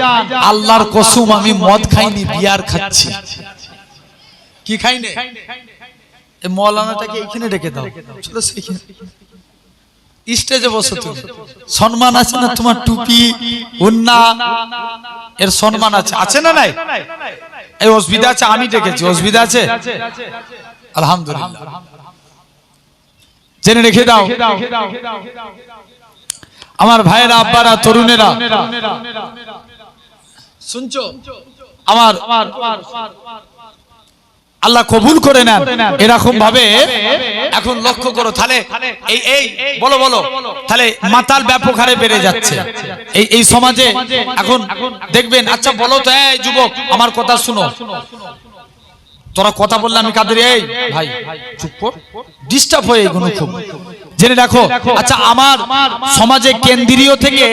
আল্লাহর কসম আমি মদ খাইনি, বিয়ার খাচ্ছি। কি খাইনি? এই মৌলানাটাকে এইখানে রেখে দাও, চলো সেইখানে স্টেজে বসো, তুমি সম্মান আছে না তোমার? টুপি ওন্না এর সম্মান আছে, আছে না নাই? এই অসুবিধা আছে? আমি ডেকেছি, অসুবিধা আছে? আলহামদুলিল্লাহ। জেনে রেখে দাও আমার ভাইয়েরা, আব্বারা, তরুণেরা, শুনছো, আমার আল্লাহ কবুল করে নেন এরকম ভাবে এখন লক্ষ্য করো। তাহলে এই বলো তাহলে মাতাল ব্যাপক হারে বেড়ে যাচ্ছে এই সমাজে এখন দেখবেন। আচ্ছা বলো তো এই যুবক, আমার কথা শুনো, তোরা কথা বললে আমি কাদের? এই ভাই চুপ কর, ডিস্টার্ব হয়ে এগুলো খুব জেনে রাখো। আচ্ছা আমার সমাজে কেন্দ্রীয় থেকে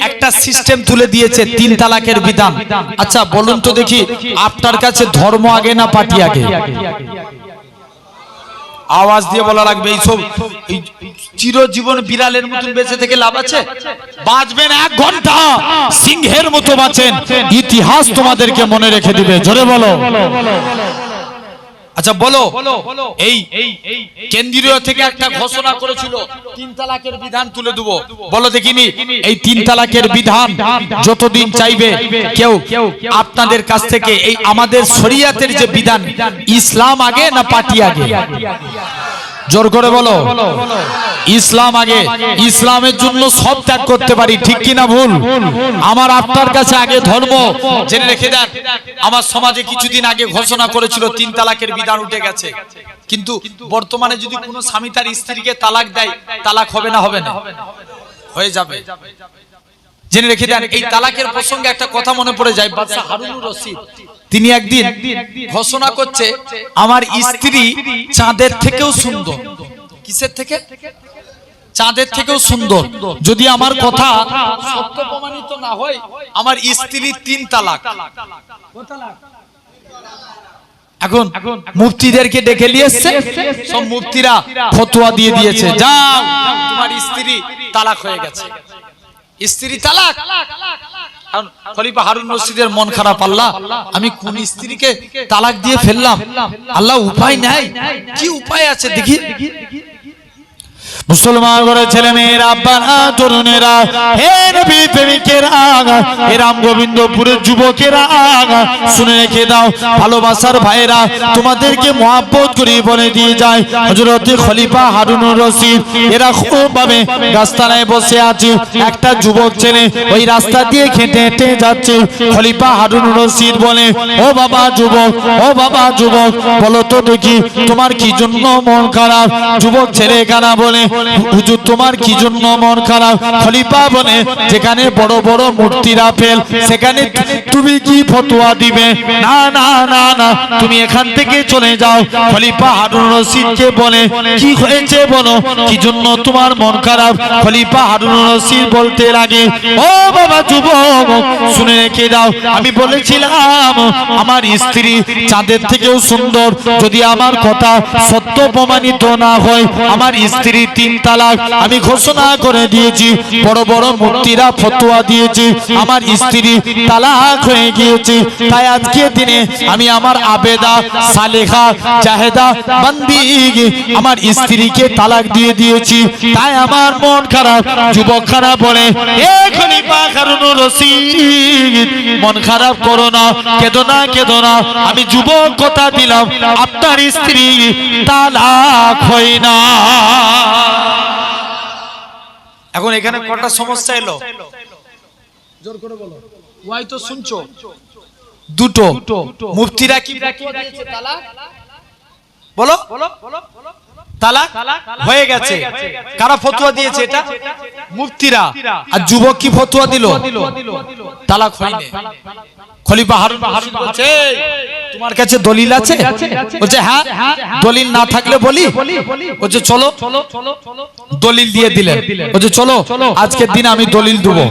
একটা সিস্টেম তুলে দিয়েছে, 3 তালাকের বিধান। আচ্ছা বলুন তো দেখি, আপনার কাছে ধর্ম আগে না পার্টি আগে? আওয়াজ দিয়ে বলা লাগবে। এইসব চিরজীবন বিড়ালের মতন বেঁচে থেকে লাভ আছে? বাঁচবেন 1 ঘন্টা, সিংহের মতো বাঁচেন, ইতিহাস তোমাদেরকে মনে রেখে দিবে। জোরে বলো। আচ্ছা বলো, এই কেন্দ্রীয় থেকে একটা ঘোষণা করেছিল 3 তালাকের বিধান তুলে দেবো। বলো দেখিনি, এই 3 তালাকের বিধান যতদিন চাইবে কেউ আপনাদের কাছ থেকে, এই আমাদের শরিয়াতের যে বিধান, ইসলাম আগে না পার্টি আগে? জোর করে বলো। ইসলাম আগে। ইসলামের জন্য সব ত্যাগ করতে পারি, ঠিক কিনা ভুল? আমার আপনার কাছে আগে ধর্ম। জেনে রেখে দেন, আমার সমাজে কিছুদিন আগে ঘোষণা করেছিল 3 তালাকের বিধান উঠে গেছে, কিন্তু বর্তমানে যদি কোনো স্বামী তার স্ত্রীকে তালাক দেয়, তালাক হবে না? হবে না? হয়ে যাবে। জেনে রেখে দেন। এই তালাকের প্রসঙ্গে একটা কথা মনে পড়ে যায়। বাদশা হারুনুর রশিদ তিনি একদিন ঘোষণা করছে, আমার স্ত্রী চাঁদের থেকেও সুন্দর। কিসের থেকে? চাঁদের থেকেও সুন্দর। যদি আমার কথা সত্য প্রমাণিত না হয়, আমার স্ত্রী 3 তালাক। এখন মুফতিদেরকে ডেকে নিয়ে এসেছে, সব মুফতিরা ফতোয়া দিয়ে দিয়েছে, যাও তোমার স্ত্রী তালাক হয়ে গেছে, স্ত্রী তালাক। খলিফা হারুন রশিদের মন খারাপ, আল্লাহ আমি কোন স্ত্রীকে তালাক দিয়ে ফেললাম, আল্লাহ উপায় নাই, কি উপায় আছে দেখি। মুসলমান ঘরে ছেলে মেয়েরা, আব্বারা, তরুণেরা, হে নবী প্রেমিকেরা, হে রাম গোবিন্দপুরের যুবকেরা, শুনে রেখে দাও ভালোবাসার ভাইরা, তোমাদেরকে মহব্বত করে বলে দিয়ে যায় হযরত খলিফা হারুনুর রশিদ এরা খুব ভাবে রাস্তায় বসে আছে। একটা যুবক ছেলে ওই রাস্তা দিয়ে হেঁটে হেঁটে যাচ্ছে। খলিফা হারুনুর রশিদ বলে, ও বাবা যুবক, ও বাবা যুবক, বলো তো দেখি তোমার কি জন্য মন খারাপ? যুবক ছেলে কানা বলে, হুজুর তোমার কি জন্য মন খারাপ? খলিফা বলে, যেখানে বড় বড় মূর্তিরা ফেল, সেখানে তুমি কি ফতোয়া দিবে? না না না না, তুমি এখান থেকে চলে যাও। খলিফা হারুনুর রশিদকে বলে, কি হয়েছে বলো, কি জন্য তোমার মন খারাপ? খলিফা হারুনুর রশিদ বলতে লাগে, ও বাবা যুবক, শুনে রেখে দাও, আমি বলেছিলাম আমার স্ত্রী চাঁদের থেকেও সুন্দর। যদি আমার কথা সত্য প্রমাণিত না হয়, আমার স্ত্রী 3 তালাক। আমি ঘোষণা করে দিয়েছি, বড় বড় মূর্তিরা ফতোয়া দিয়েছে, আমার স্ত্রী তালাক হয়ে গিয়েছে। তাই আজকে দিনে আমি আমার আবেদা, সালেহা, জাহেদা, বান্দি আমার স্ত্রীকে তালাক দিয়ে দিয়েছি। তাই আমার মন খারাপ। যুবক খারাপ বলে, এ খলিফা হারুনুর রশিদ, মন খারাপ করো না, কেঁদো না, কেঁদো না, আমি যুবক কথা দিলাম আপনার স্ত্রী তালাক হয় না। এখন এখানে কটা সমস্যা এলো? জোর করে বলো। ওয়াই তো শুনছো? দুটো। মুফতিরা কি ফতোয়া দিয়েছে তালাক? বলো, তালাক হয়ে গেছে। কারা ফতোয়া দিয়েছে এটা? মুফতিরা। আর যুবক কি ফতোয়া দিল? তালাক হয়নি। খলিফা হারুন রশিদ বলছে, তোমার কাছে দলিল আছে? বলছে হ্যাঁ, দলিল না থাকলে বলি। বলছে চলো, দলিল দিয়ে দিলেন। বলছে চলো আজকের দিনে আমি দলিল দেবো।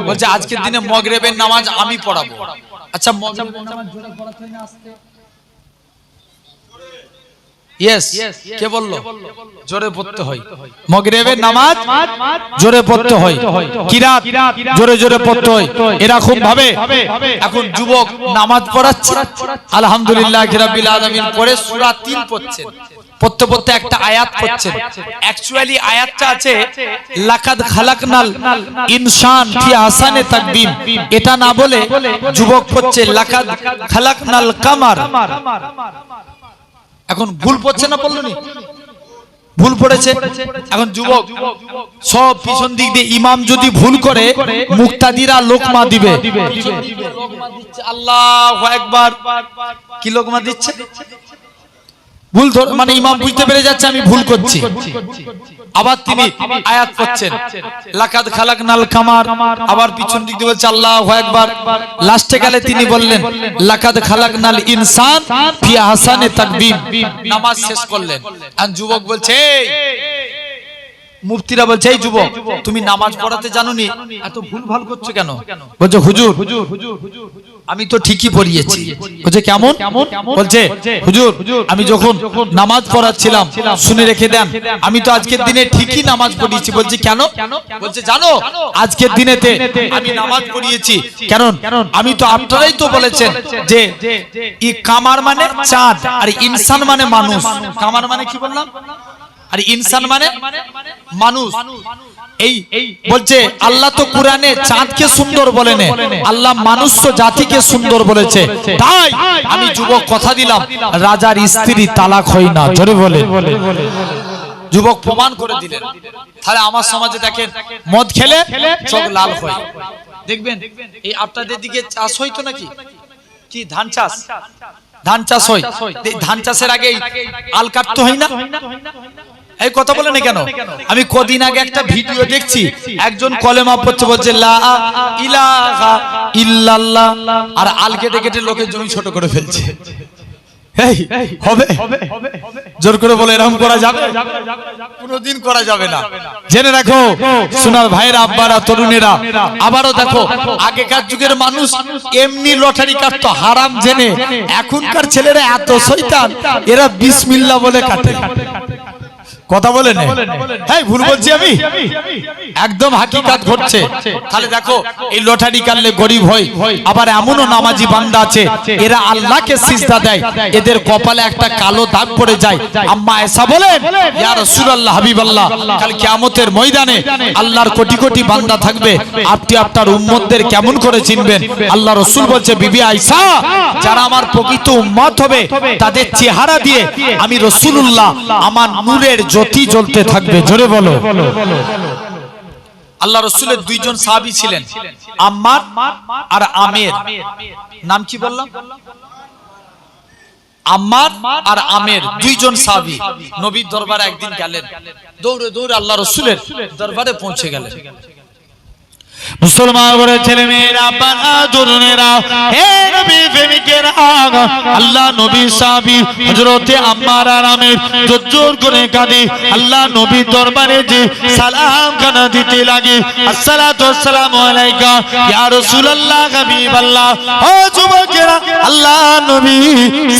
বলছে আজকের দিনে মাগরিবের নামাজ আমি পড়াবো। আচ্ছা মাগরিবের নামাজ জোরে পড়াতে হয় না আস্তে? ইয়েস, কে বললো জোরে পড়তে হয়? মাগরিবের নামাজ জোরে পড়তে হয়, কিরাত জোরে জোরে পড়তে হয়, এরকম ভাবে এখন যুবক নামাজ পড়াচ্ছে, আলহামদুলিল্লাহ রাব্বিল আলামিন পড়ে সূরা 3 পড়ছেন। পড়তে পড়তে একটা আয়াত পড়ছেন। অ্যাকচুয়ালি আয়াতটা আছে লাকাদ খালাকনাল ইনসান ফি আহসানি তাকবীম, এটা না বলে যুবক পড়ছে লাকাদ খালাকনাল কামার। এখন ভুল পড়ছে না, পড়লো নি? ভুল পড়েছে। এখন যুবক সব পিছন দিক দিয়ে, ইমাম যদি ভুল করে মুক্তাদিরা লোকমা দিবে। আল্লাহু আকবার, কি লোকমা দিচ্ছে? ভুল মানে ইমাম বুঝতে পেরে যাচ্ছে আমি ভুল করছি। আবার তিনি আয়াত পড়ছেন লাকাদ খালাকনাল কামার, আবার পিছন দিক দিয়ে বলছে আল্লাহু আকবার। লাস্টে গেলে তিনি বললেন লাকাদ খালাকনাল ইনসান ফি আহসানি তাকবীম। নামাজ শেষ করলেন। আর যুবক বলছে, মুফতিরা বলছে, এই যুবক তুমি নামাজ পড়াতে জানোনি, এত ভুল ভাল করছো কেন? বলছে হুজুর আমি তো ঠিকই পড়িয়েছি। বলছে কেমন? বলছে হুজুর আমি যখন নামাজ পড়াচ্ছিলাম, শুনে রেখে দেন, আমি তো আজকের দিনে ঠিকই নামাজ পড়িয়েছি। বলছে কেন? বলছে জানো আজকের দিনেতে আমি নামাজ পড়িয়েছি কারণ আমি তো, আপনারাই তো বলেছেন যে কামার মানে চাঁদ আর ইনসান মানে মানুষ। কামার মানে কি বললাম? আর ইনসান মানে মানুষ। এই বলছে আল্লাহ তো কুরআনে চাঁদকে সুন্দর বলেন, আল্লাহ মানুষ জাতিকে সুন্দর বলেছে। তাই আমি যুবক কথা দিলাম রাজার স্ত্রী তালাক হয় না। জোরে বলে যুবক প্রমাণ করে দিলেন। তাহলে আমার সমাজে দেখেন মদ খেলে চোখ লাল হয়। দেখবেন এই আপনাদের দিকে চাষ হইতো নাকি? কি ধান চাষ? ধান চাষ হয়। ধান চাষের আগে আল কাটতে হয় না? এই কথা বলে না কেন? আমি কদিন আগে একটা ভিডিও দেখছি, একজন কলেমা পড়ছে, বলছে লা ইলাহা ইল্লাল্লাহ, আর আল কেটে কেটে লোকের জমি ছোট করে ফেলছে। এই হবে? জোর করে বলে এরকম করা যাবে? কোনোদিন করা যাবে না। জেনে রাখো সোনার ভাইরা, আব্বারা, তরুণেরা, আবারও দেখো আগেকার যুগের মানুষ এমনি লটারি কাটতো হারাম জেনে। এখনকার ছেলেরা এত শয়তান, এরা বিসমিল্লাহ বলে কাটে। কথা বলে না? হ্যাঁ, ভুল বলছি আমি? একদম হাকিকাত ঘটছে। তাহলে দেখো এই লটারি কাটলে গরিব হয়, আবার এমনও নামাজি বান্দা আছে এরা আল্লাহকে সিজদা দেয়, এদের কপালে একটা কালো দাগ পড়ে যায়। আম্মা আয়েশা বলেন, ইয়া রাসূলুল্লাহ, হাবিবাল্লাহ, কাল কিয়ামতের ময়দানে আল্লাহর কোটি কোটি বান্দা থাকবে, আপনি আপনার উম্মতদের কেমন করে চিনবেন? আল্লাহ রাসূল বলছে, বিবি আয়েশা, যারা আমার প্রকৃত উম্মত হবে তাদের চেহারা দিয়ে আমি রাসূলুল্লাহ আমার নূরের জ্যোতি জ্বলতে থাকবে। জোরে বলো। আল্লাহ রাসূলের দুইজন সাহাবী ছিলেন, আম্মার আর আমের। নাম কি বললাম? আম্মার আর আমের, দুইজন সাহাবী নবীর দরবারে একদিন গেলেন, দৌড়ে দৌড়ে আল্লাহ রাসূলের দরবারে পৌঁছে গেলেন। মুসলমান করে ছেলে মেয়েরা, বাবা তরুণেরা, হে নবী প্রেমিকেরা, আল্লাহ নবী সাহাবী হযরতে আম্মার আর আমের জোর করে কাঁদে আল্লাহ নবীর দরবারে যে সালাম খানা দিতে লাগে। আসসালাতু ওয়াসসালামু আলাইকা ইয়া রাসূলুল্লাহ, হাবিবাল্লাহ। ও যুবকেরা, আল্লাহ নবী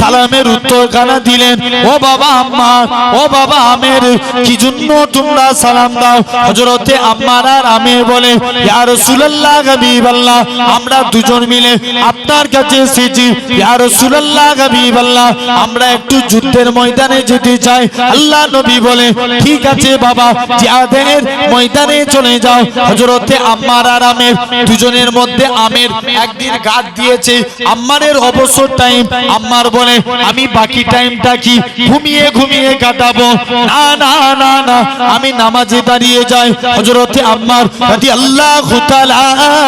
সালামের উত্তর খানা দিলেন। ও বাবা আম্মার, ও বাবা আমের, কি জন্য তোমরা সালাম দাও? হযরতে আম্মার আর আমের বলে, ইয়া রাসূলুল্লাহ, হাবিবাল্লাহ, আমরা দুজন মিলে আপনার কাছে এসেছি। ইয়া রাসূলুল্লাহ, হাবিবাল্লাহ, আমরা একটু যুদ্ধের ময়দানে যেতে চাই। আল্লাহ নবী বলে, ঠিক আছে বাবা, জিহাদের ময়দানে চলে যাও। হযরতে আম্মার আর আমের দুজনের মধ্যে আমের একদিন গাদ দিয়েছে, আম্মারের অবসর টাইম। আম্মার বলে, আমি বাকি টাইমটা কি ঘুমিয়ে ঘুমিয়ে কাটাবো? না না না না, আমি নামাজে দাঁড়িয়ে যাই। হযরতে আম্মার রাদিয়াল্লাহু তাআলা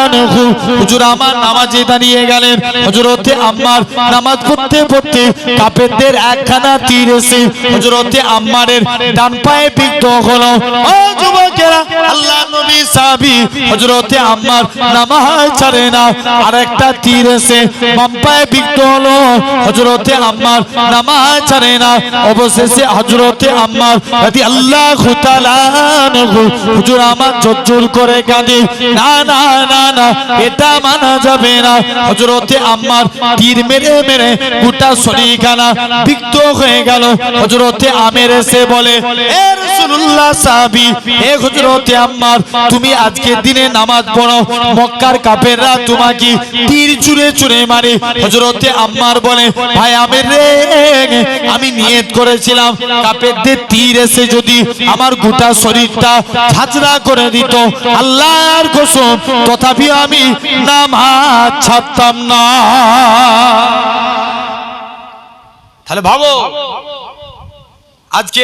আনহু হুজুর আমার নামাজে দাঁড়িয়ে গেলেন। হযরতে আম্মার নামাজ পড়তে পড়তে কাফেরদের একখানা তীর এসে হযরতে আম্মারের ডান পায়ে বিদ্ধ হলো। ও যুবকেরা, আল্লাহ নবী সাহাবী হযরতে আম্মার নামাজ ছাড়ে না, আরেকটা তীর এসে বাম পায়ে বিদ্ধ হলো। হযরতে আম্মার নামাজ ছাড়ে না, অবশেষে হযরতে আম্মার রাদিয়াল্লাহু তাআলা আনহু হুজুর আমার জোর করে কাঁদে, না না না না, এটা মানা যাবে না। হযরতে আম্মার তীর মেরে মেরে গোটা শরীরখানা বিদ্ধ হয়ে গেল। হযরতে আমের এসে বলে, হে রাসূলুল্লাহ সাহাবী, হে হযরতে আম্মার, তুমি আজকের দিনে নামাজ পড়ো, মক্কার কাফেররা তোমাকে তীর ছুঁড়ে ছুঁড়ে মারে। হযরতে আম্মার বলে, ভাই আমের রে, আমি নিয়ত করেছিলাম কাফেরদের তীর এসে যদি আমার গোটা শরীরটা ঝাঁঝরা করে দিত, আল্লাহর কসম, তথাপি আমি নামাজ ছাড়তাম না। তাহলে ভাবো, আজকে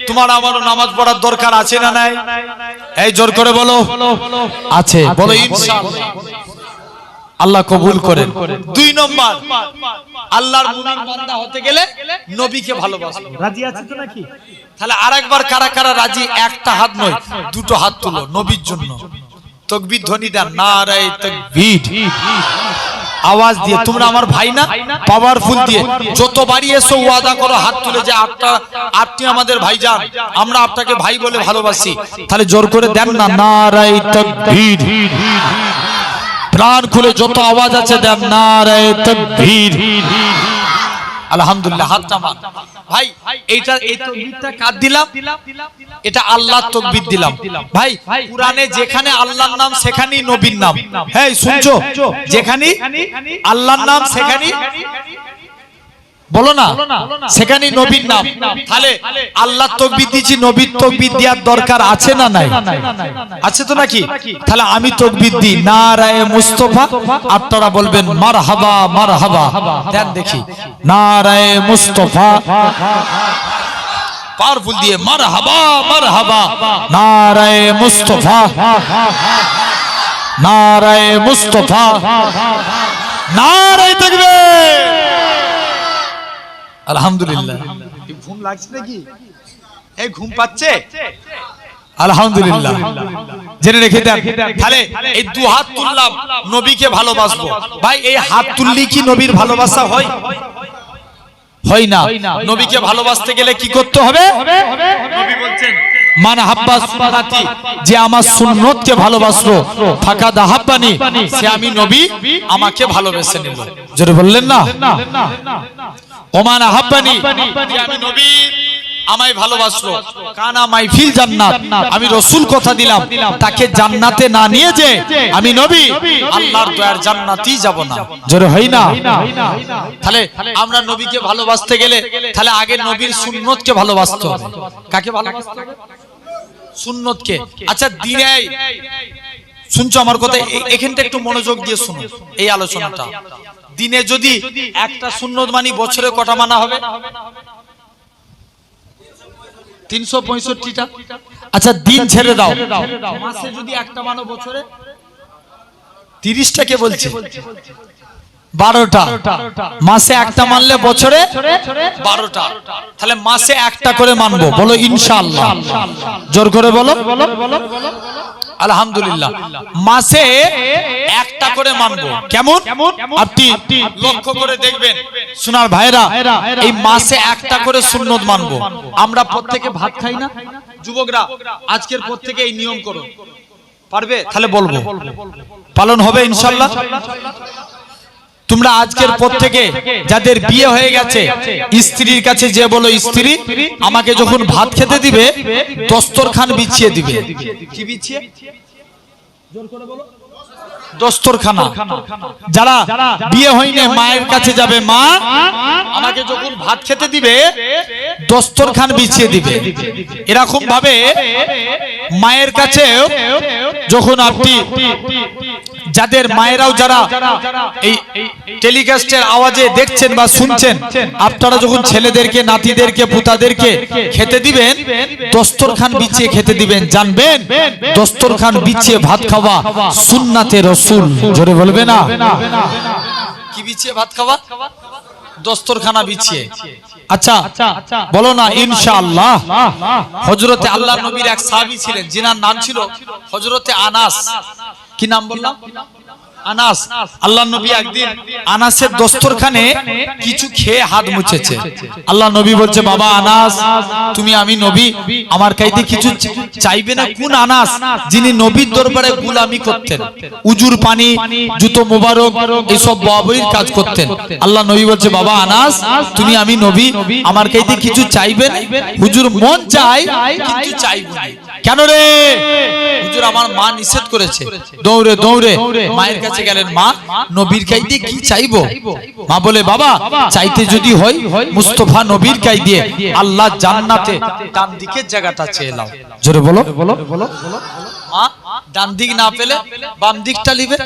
তোমার আমারও নামাজ পড়ার দরকার আছে না নাই? এই জোর করে বলো, আছে। বলো ইনশাআল্লাহ, আল্লাহ কবুল করেন। 2 নম্বর, আল্লাহর মুমিন বান্দা হতে গেলে নবীকে ভালোবাসো। রাজি আছে তো নাকি? তাহলে আরেকবার কারা কারা রাজি? একটা হাত নয়, 2টো হাত তুলো নবীর জন্য। তাকবীর ধ্বনি দেন, নারায়ে তাকবীর, আওয়াজ দিয়ে। তোমরা আমার ভাই না, পাওয়ারফুল দিয়ে যত বাড়ি এসো ওয়াদা করো, হাত তুলে, যে আপনি আমাদের ভাইজান, আমরা আপনাকে ভাই বলে ভালোবাসি। তাহলে জোর করে দেন না, নারায়ে তাকবীর। প্রাণ খুলে যত আওয়াজ আছে দেন, নারায়ে তাকবীর। আলহামদুলিল্লাহ। হাতটা মার ভাই, এইটা এই তাকবীরটা কার দিলাম? এটা আল্লাহর তাকবীর দিলাম। ভাই কুরআনে যেখানে আল্লাহর নাম সেখানেই নবীর নাম। হ্যাঁ শুনছো? যেখানে আল্লাহর নাম সেখানে বলো না, সেখানেই নবীর নাম। তাহলে আল্লাহর তাকবীর দিয়েছি, নবীর তাকবীর দেওয়ার দরকার আছে না নাই? আছে তো নাকি? তাহলে আমি তাকবীর দিই, নারায়ে মুস্তাফা, আপনারা বলবেন মারহাবা মারহাবা। দেন দেখি, নারায়ে মুস্তাফা, পাওয়ারফুল দিয়ে, মারহাবা মারহাবা, নারায়ে মুস্তাফা, নারায়ে মুস্তাফা, নারায়ে তাকবীর। আলহামদুলিল্লাহ। ঘুম লাগছে নাকি? এই ঘুম পাচ্ছে? আলহামদুলিল্লাহ, জেনে রেখে দেন। তাহলে এই দু হাত তুললাম, নবীকে ভালোবাসবো। ভাই এই হাত তুললি কি নবীর ভালোবাসা হয়? হয় না। নবীকে ভালোবাসতে গেলে কি করতে হবে? নবী বলছেন মান হাব্বা সুন্নতি, যে আমার সুন্নতকে ভালোবাসলো, ফাকাদ হাব্বানি, সে আমি নবী আমাকে ভালোবেসে নিল। জোরে বললেন না? ওমান হাব্বানি, যে আমি নবী আমায় ভালোবাসলো, কানা মাই ফিল জান্নাত, আমি রাসূল কথা দিলাম তাকে জান্নাতে না নিয়ে যে আমি নবী আল্লাহর দয়ার জান্নাতেই যাব না। জোরে হয় না? তাহলে আমরা নবীকে ভালোবাসতে গেলে তাহলে আগে নবীর সুন্নতকে ভালোবাসতে হবে। কাকে ভালোবাসতে হবে? সুন্নতকে। আচ্ছা দিনে শুনছো আমার কথা? এখানটা একটু মনোযোগ দিয়ে শুনো এই আলোচনাটা। দিনে যদি একটা সুন্নত মানি বছরে কটা মানা হবে? 365টা। আচ্ছা দিন ছেড়ে দাও, মাসে যদি একটা মানো বছরে 30টা। কে বলছে? 12টা। মাসে একটা মানলে বছরে 12টা। তাহলে মাসে একটা করে মানবো, বলো ইনশাআল্লাহ। জোর করে বলো আলহামদুলিল্লাহ। মাসে একটা করে মানবো। কেমন? আপনি লক্ষ্য করে দেখবেন সোনার ভাইরা, এই মাসে একটা করে সুন্নত মানবো। আমরা প্রত্যেকে ভাত খাই না? যুবকরা আজকের পর থেকে এই নিয়ম করো, পারবে? তাহলে বলবো, পালন হবে ইনশাআল্লাহ। তোমরা আজকের পর থেকে যাদের বিয়ে হয়ে গেছে, স্ত্রীর কাছে যে বলো, স্ত্রী আমাকে যখন ভাত খেতে দিবে দস্তরখান বিছিয়ে দিবে। কি বিছিয়ে? জোর করে বলো। দস্তরখানা। যারা বিয়ে হয়নি মায়ের কাছে যাবে, মা আমাকে যখন ভাত খেতে দিবে দস্তরখান বিছিয়ে দিবে। এরকম ভাবে মায়ের কাছে যখন আপনি, যাদের মায়েরাও যারা এই টেলিকাস্টের আওয়াজে দেখছেন বা শুনছেন, আপনারা যখন ছেলেদেরকে, নাতিদেরকে, পুতাদেরকে খেতে দিবেন দস্তরখান বিছিয়ে খেতে দিবেন। জানবেন দস্তরখান বিছিয়ে ভাত খাওয়া সুন্নাতে রাসূল। জোরে বলবে না? কি বিছিয়ে ভাত খাওয়া? দস্তরখানা বিছিয়ে। আচ্ছা বলো না ইনশাআল্লাহ। হযরতে আল্লাহর নবীর এক সাহাবী ছিলেন, যিনার নাম ছিল হযরতে আনাস। কি নাম বললাম? আনাস। আল্লাহর নবী একদিন আনাসের দস্তরখানে কিছু খেয়ে হাত মুছেছে। আল্লাহ নবী বলছে, বাবা আনাস, তুমি আমি নবী, আমার কাছে কিছু চাইবে না? কোন আনাস? যিনি নবীর দরবারে গোলামি করতেন, উজুর পানি, জুতো মোবারক, এইসব বাবুইর কাজ করতেন। আল্লাহ নবী বলছে, বাবা আনাস, তুমি আমি নবী, আমার কাছে কিছু চাইবে না? হুজুর মন চাই কিন্তু চাইব না। কেন রে? হুজুর আমার মা নিষেধ করেছে। দৌড়ে দৌড়ে মায়ের কাছে গেলেন, মা নবীর কাছে কি চাইবো? মা বলে, বাবা চাইতে যদি হয় মুস্তাফা নবীর কাছে দিয়ে আল্লাহ জান্নাতে ডান দিকের জায়গাটা চেয়ে নাও। জোরে বলো। মা ডান দিক না পেলে বাম দিকটা নিবে।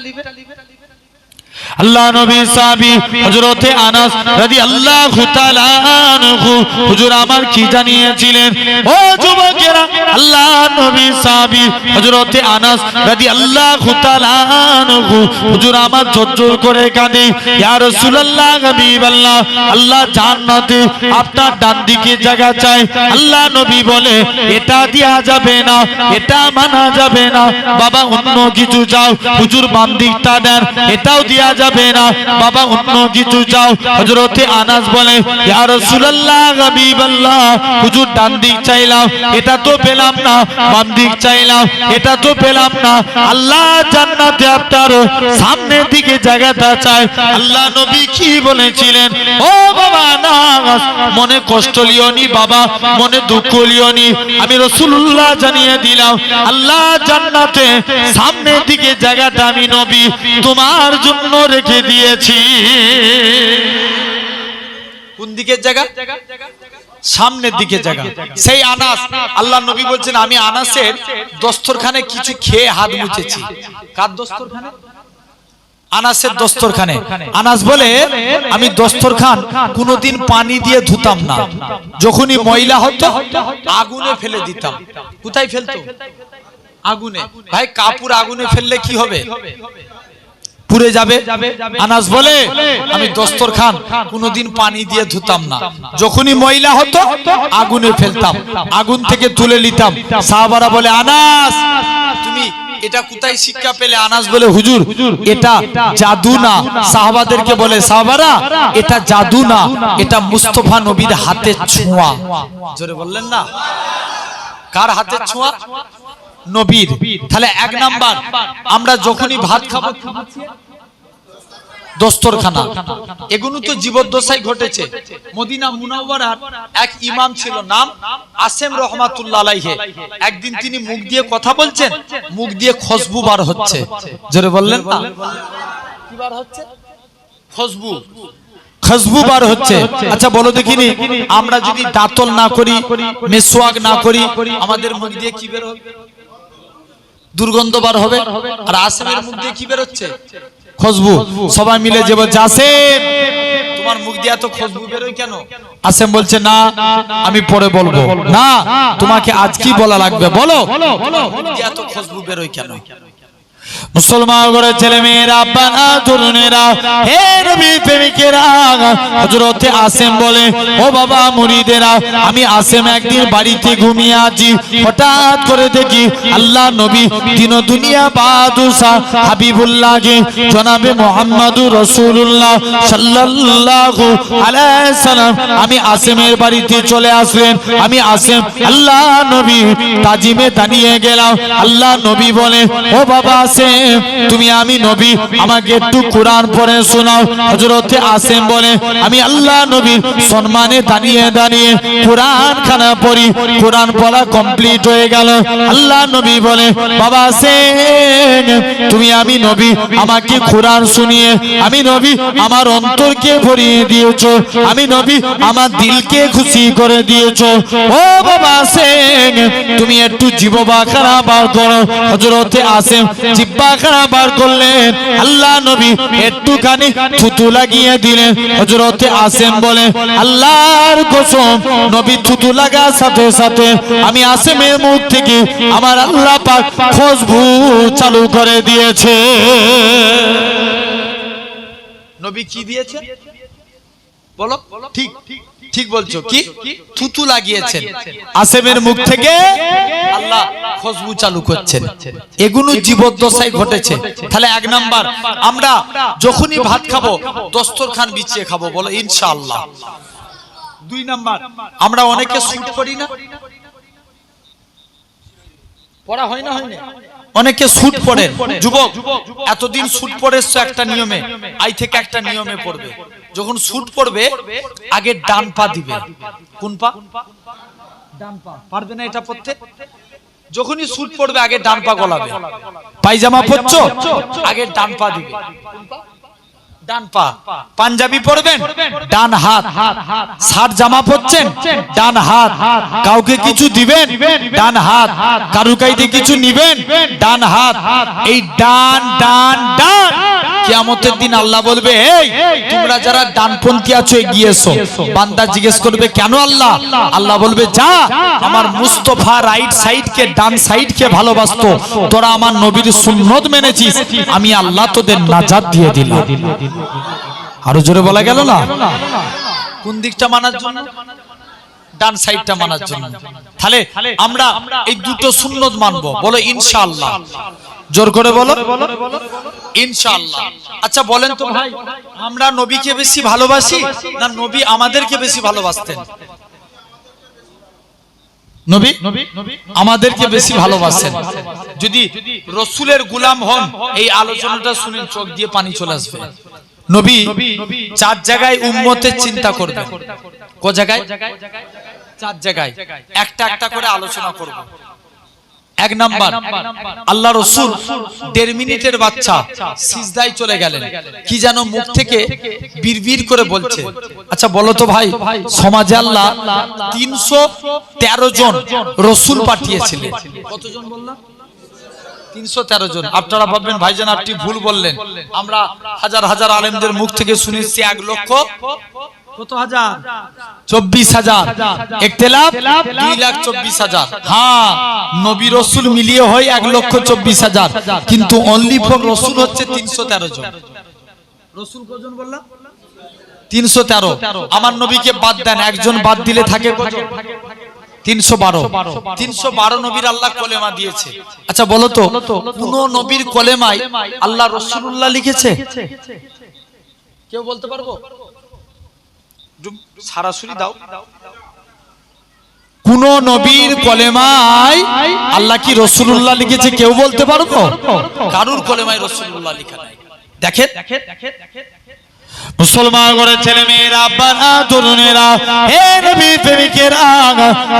আল্লাহ নবী সাহাবী হযরতে আনাস রাদিয়াল্লাহু তাআলা আনহু হুজুর আমার কি জানিয়েছিলেন? ও যুবকেরা, আল্লাহ নবী সাহাবী হযরতে আনাস রাদিয়াল্লাহু তাআলা আনহু হুজুর আমার জোর করে কাঁদে, ইয়া রাসূলুল্লাহ, হাবিবাল্লাহ, আল্লাহ জান্নাতে আপনার ডান দিকে জায়গা চাই। আল্লাহ নবী বলে, এটা দেয়া যাবে না, এটা মানা যাবে না। বাবা অন্য কিছু চাও। হুজুর বাম দিকটা দেন, এটাও দেয়া যাবে না। বাবা অন্য কিছু চাও। হযরতে আনাস বলে, ইয়া রাসূলুল্লাহ, হাবিবাল্লাহ, হুজুর ডান দিক চাইলাম, এটা তো পেলাম না। বাম দিক চাইলাম, এটা তো পেলাম না। আল্লাহ জান্নাতে আপনার সামনের দিকে জায়গাটা চাই। আল্লাহ নবী কি বলেছিলেন? ও বাবা আনাস, মনে কষ্ট লিওনি বাবা, মনে দুঃখ লিওনি। আমি রাসূলুল্লাহ জানিয়ে দিলাম, আল্লাহ জান্নাতে সামনের দিকে জায়গাটা আমি নবী তোমার জন্য রেখে দিয়েছি। কোন দিকের জায়গা? সামনের দিকে জায়গা। সেই আনাস, আল্লাহ নবী বলছেন, আমি আনাসের দস্তরখানে কিছু খেয়ে হাত মুছেছি। কার দস্তরখানে? আনাসের দস্তরখানে। আনাস বলে, আমি দস্তরখান কোনোদিন পানি দিয়ে ধুতাম না, যখনই ময়লা হতো আগুনে ফেলে দিতাম। কোথায় ফেলতো? আগুনে। ভাই কাপড় আগুনে ফেললে কি হবে? পুড়ে যাবে। আনাস বলে আমি দস্তরখান কোনোদিন পানি দিয়ে ধুতাম না, যখনই ময়লা হতো আগুনে ফেলতাম, আগুন থেকে তুলে নিতাম। সাহাবারা বলে আনাস তুমি এটা কোথায় শিক্ষা পেলে? আনাস বলে হুজুর এটা জাদু না। সাহাবাদেরকে বলে সাহাবারা এটা জাদু না, এটা মুস্তাফা নবীর হাতের ছোঁয়া। জোরে বললেন না? কার হাতের ছোঁয়া? নবীর। তাহলে এক নাম্বার, আমরা যখনই ভাত খাবো দস্তরখানা, এগুলো তো জীবদ্দশায় ঘটেছে। মদিনা মুনাওয়ারার এক ইমাম ছিল, নাম আসেম রহমাতুল্লাহ আলাইহি। একদিন তিনি মুখ দিয়ে কথা বলছেন, মুখ দিয়ে খুশবু বার হচ্ছে। জোরে বললেন না? কি বার হচ্ছে? খুশবু, খুশবু বার হচ্ছে। আচ্ছা বলো দেখিনি, আমরা যদি দাঁতল না করি, মেসওয়াক না করি, আমাদের মুখ দিয়ে কি বের হবে? দুর্গন্ধ বার হবে। আর আসেমের মুখ দিয়ে কি বের হচ্ছে? খুশবু। সবাই মিলে যে বলছে আসেম তোমার মুখ দিয়ে এত খুশবু বেরোয় কেন? আসেম বলছে না আমি পরে বলবো। না তোমাকে আজ কি বলা লাগবে বলো, মুখ দিয়ে এত খুশবু বেরোয় কেন? মুসলমান ঘরের ছেলে মেয়েরা, আব্বারা, তরুণেরা, হে নবী প্রেমিকেরা, হযরত আসেম বলে ও বাবা মুরিদেরা, আমি আসেম একদিন বাড়িতে ঘুমিয়ে আছি, হঠাৎ করে দেখি আল্লাহ নবী দিন দুনিয়া বাদশা হাবিবুল্লাহকে জনাবে মুহাম্মদুর রাসূলুল্লাহ সাল্লাল্লাহু আলাইহি সাল্লাম আমি আসেমের বাড়িতে চলে আসলেন। আমি আসেম আল্লাহ নবী তাজিমে দাঁড়িয়ে গেলাম। আল্লাহ নবী বলে ও বাবা তুমি আমি নবী আমাকে একটু কোরআন পড়ে শোনাও। হযরত আসেম বলে আমি আল্লাহ নবীর সম্মানে দাঁড়িয়ে দাঁড়িয়ে কোরআন খানা পড়ি। কোরআন পড়া কমপ্লিট হয়ে গেল। আল্লাহ নবী বলে বাবা আসেম তুমি আমি নবী আমাকে কোরআন শুনিয়ে আমি নবী আমার অন্তরকে ভরিয়ে দিয়েছো, আমি নবী আমার দিলকে খুশি করে দিয়েছো। ও বাবা আসেম তুমি একটু জিহ্বা খারাপ বার করো। হযরত আসেম জিহ্বা খারাপ বার করলেন। আল্লাহ নবী একটুখানি থুতু লাগিয়ে দিলেন। হযরত আসেম বলে আল্লাহর কসম নবী থুতু লাগার সাথে সাথে আমি আসেমের মুখ থেকে আমার আল্লাহ পাক খুশবু চালু করে দিয়েছে। নবী কি দিয়েছে বলো? ঠিক ঠিক বলছো। কি থুতু লাগিয়েছেন, আসেমের মুখ থেকে আল্লাহ খুশবু চালু করছেন। এগুলো জীবদ্দশায় ঘটেছে। তাহলে এক নাম্বার, আমরা যখনই ভাত খাবো দস্তরখান বিছিয়ে খাবো, বলো ইনশাআল্লাহ। দুই নাম্বার, আমরা অনেকে শুট করি না, পড়া হয় না, হয় না? অনেকে শুট পড়েন। যুবক এতদিন শুট পড়ে এসছো একটা নিয়মে, আই থেকে একটা নিয়মে পড়বে। যখন শুট পড়বে আগে ডান পা দিবে। কোন পা? ডান পা। পারবে না এটা পড়তে? যখনই শুট পড়বে আগে ডান পা গলাবে। পায়জামা পরছো আগে ডান পা দিবে। ডান পা। পাঞ্জাবি পরবেন ডান হাত। শার্ট জামা পরছেন ডান হাত। কাউকে কিছু দিবেন ডান হাত। কারু কাইতে কিছু নিবেন ডান হাত। এই ডান ডান ডান। কিয়ামতের দিন আল্লাহ বলবে এই তোমরা যারা ডানপন্থী আছো এগিয়ে এসো। বান্দা জিজ্ঞেস করবে কেন আল্লাহ? আল্লাহ বলবে যা আমার মুস্তাফা রাইট সাইডকে ডান সাইডকে ভালোবাসতো, তোরা আমার নবীর সুন্নত মেনেছিস, আমি আল্লাহ তোদের নাজাত দিয়ে দিলাম। আরো জোরে বলা গেল না? কোন দিকটা মানার জন্য? ডান সাইডটা মানার জন্য। তাহলে আমরা এই দুটো সুন্নত মানবো, বলো ইনশাআল্লাহ। জোর করে বলো ইনশাআল্লাহ। আচ্ছা বলেন তো ভাই, আমরা নবীকে বেশি ভালোবাসি না নবী আমাদেরকে বেশি ভালোবাসতেন? নবী আমাদেরকে বেশি ভালোবাসেন। যদি রাসূলের গোলাম হন, এই আলোচনাটা শুনে চোখ দিয়ে পানি চলে আসবে। নবী চার জায়গায় উম্মতের চিন্তা করবেন। ক জায়গায়? চার জায়গায়। একটা একটা করে আলোচনা করব। এক নাম্বার, আল্লাহ রাসূল 1.5 মিনিটের বাচ্চা সিজদায় চলে গেলেন, কি যেন মুখ থেকে বিড়বিড় করে বলছে। আচ্ছা বলো তো ভাই, সমাজে আল্লাহ 313 জন রাসূল পাঠিয়েছিলেন। কতজন বললাম? 313 জন। আপনারা ভাববেন ভাইজান আপনি ভুল বললেন, আমরা হাজার হাজার আলেমদের মুখ থেকে শুনেছি 1,00,000 কত হাজার? 24,000। ইখতিলাফ 2,24,000। হ্যাঁ, নবী রাসূল মিলিয়ে হয় 1,24,000, কিন্তু অনলি ফর রাসূল হচ্ছে 313 জন। রাসূল কজন বললাম? 313। আমার নবীকে বাদ দেন, একজন বাদ দিলে থাকে কজন? 312। 312 নবীর আল্লাহ কলেমা দিয়েছে। আচ্ছা বলো তো, কোন নবীর কলেমায় আল্লাহ রাসূলুল্লাহ লিখেছে? কেউ বলতে পারবো? সরাসরি দাও। কোন নবীর কলেমায় আল্লাহ কি রাসূলুল্লাহ লিখেছে? কেউ বলতে পারবো? কারুর কলেমায় রাসূলুল্লাহ লেখা নাই। দেখেন মুসলমান করে ছেলে মেয়েরা, আব্বারা, তরুণেরা, হে নবী প্রেমিকেরা,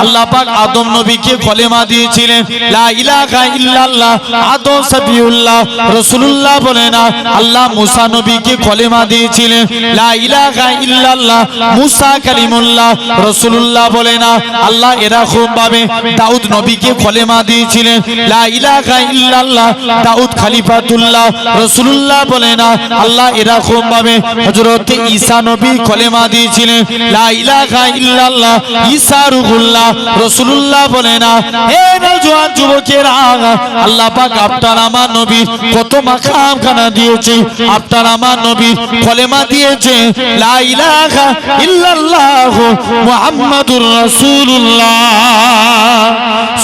আল্লাহ পাক আদম নবীকে কলেমা দিয়েছিলেন লা ইলাহা ইল্লাল্লাহ। আদম সাবিউল্লাহ, রাসূলুল্লাহ বলে না। আল্লাহ মুসা নবীকে কলেমা দিয়েছিলেন লা ইলাহা ইল্লাল্লাহ। মুসা কালিমুল্লাহ, রাসূলুল্লাহ বলে না। আল্লাহ এরকম ভাবে দাউদ নবীকে কলেমা দিয়েছিলেন লা ইলাহা ইল্লাল্লাহ। দাউদ খলিফাতুল্লাহ, রাসূলুল্লাহ বলে না। আল্লাহ এরকম ভাবে হযরত ঈসা নবী কলেমা দিয়েছিলেন লা ইলাহা ইল্লাল্লাহ। ঈসা রূহুল্লাহ, রাসূলুল্লাহ বলে না। হে নওজোয়ান যুবকেরা, আল্লাহ পাক আপনার আমার নবী কত মাকাম খানা দিয়েছে। আপনার আমার নবী কলেমা দিয়েছে লা ইলাহা ইল্লাল্লাহ মুহাম্মাদুর রাসূলুল্লাহ।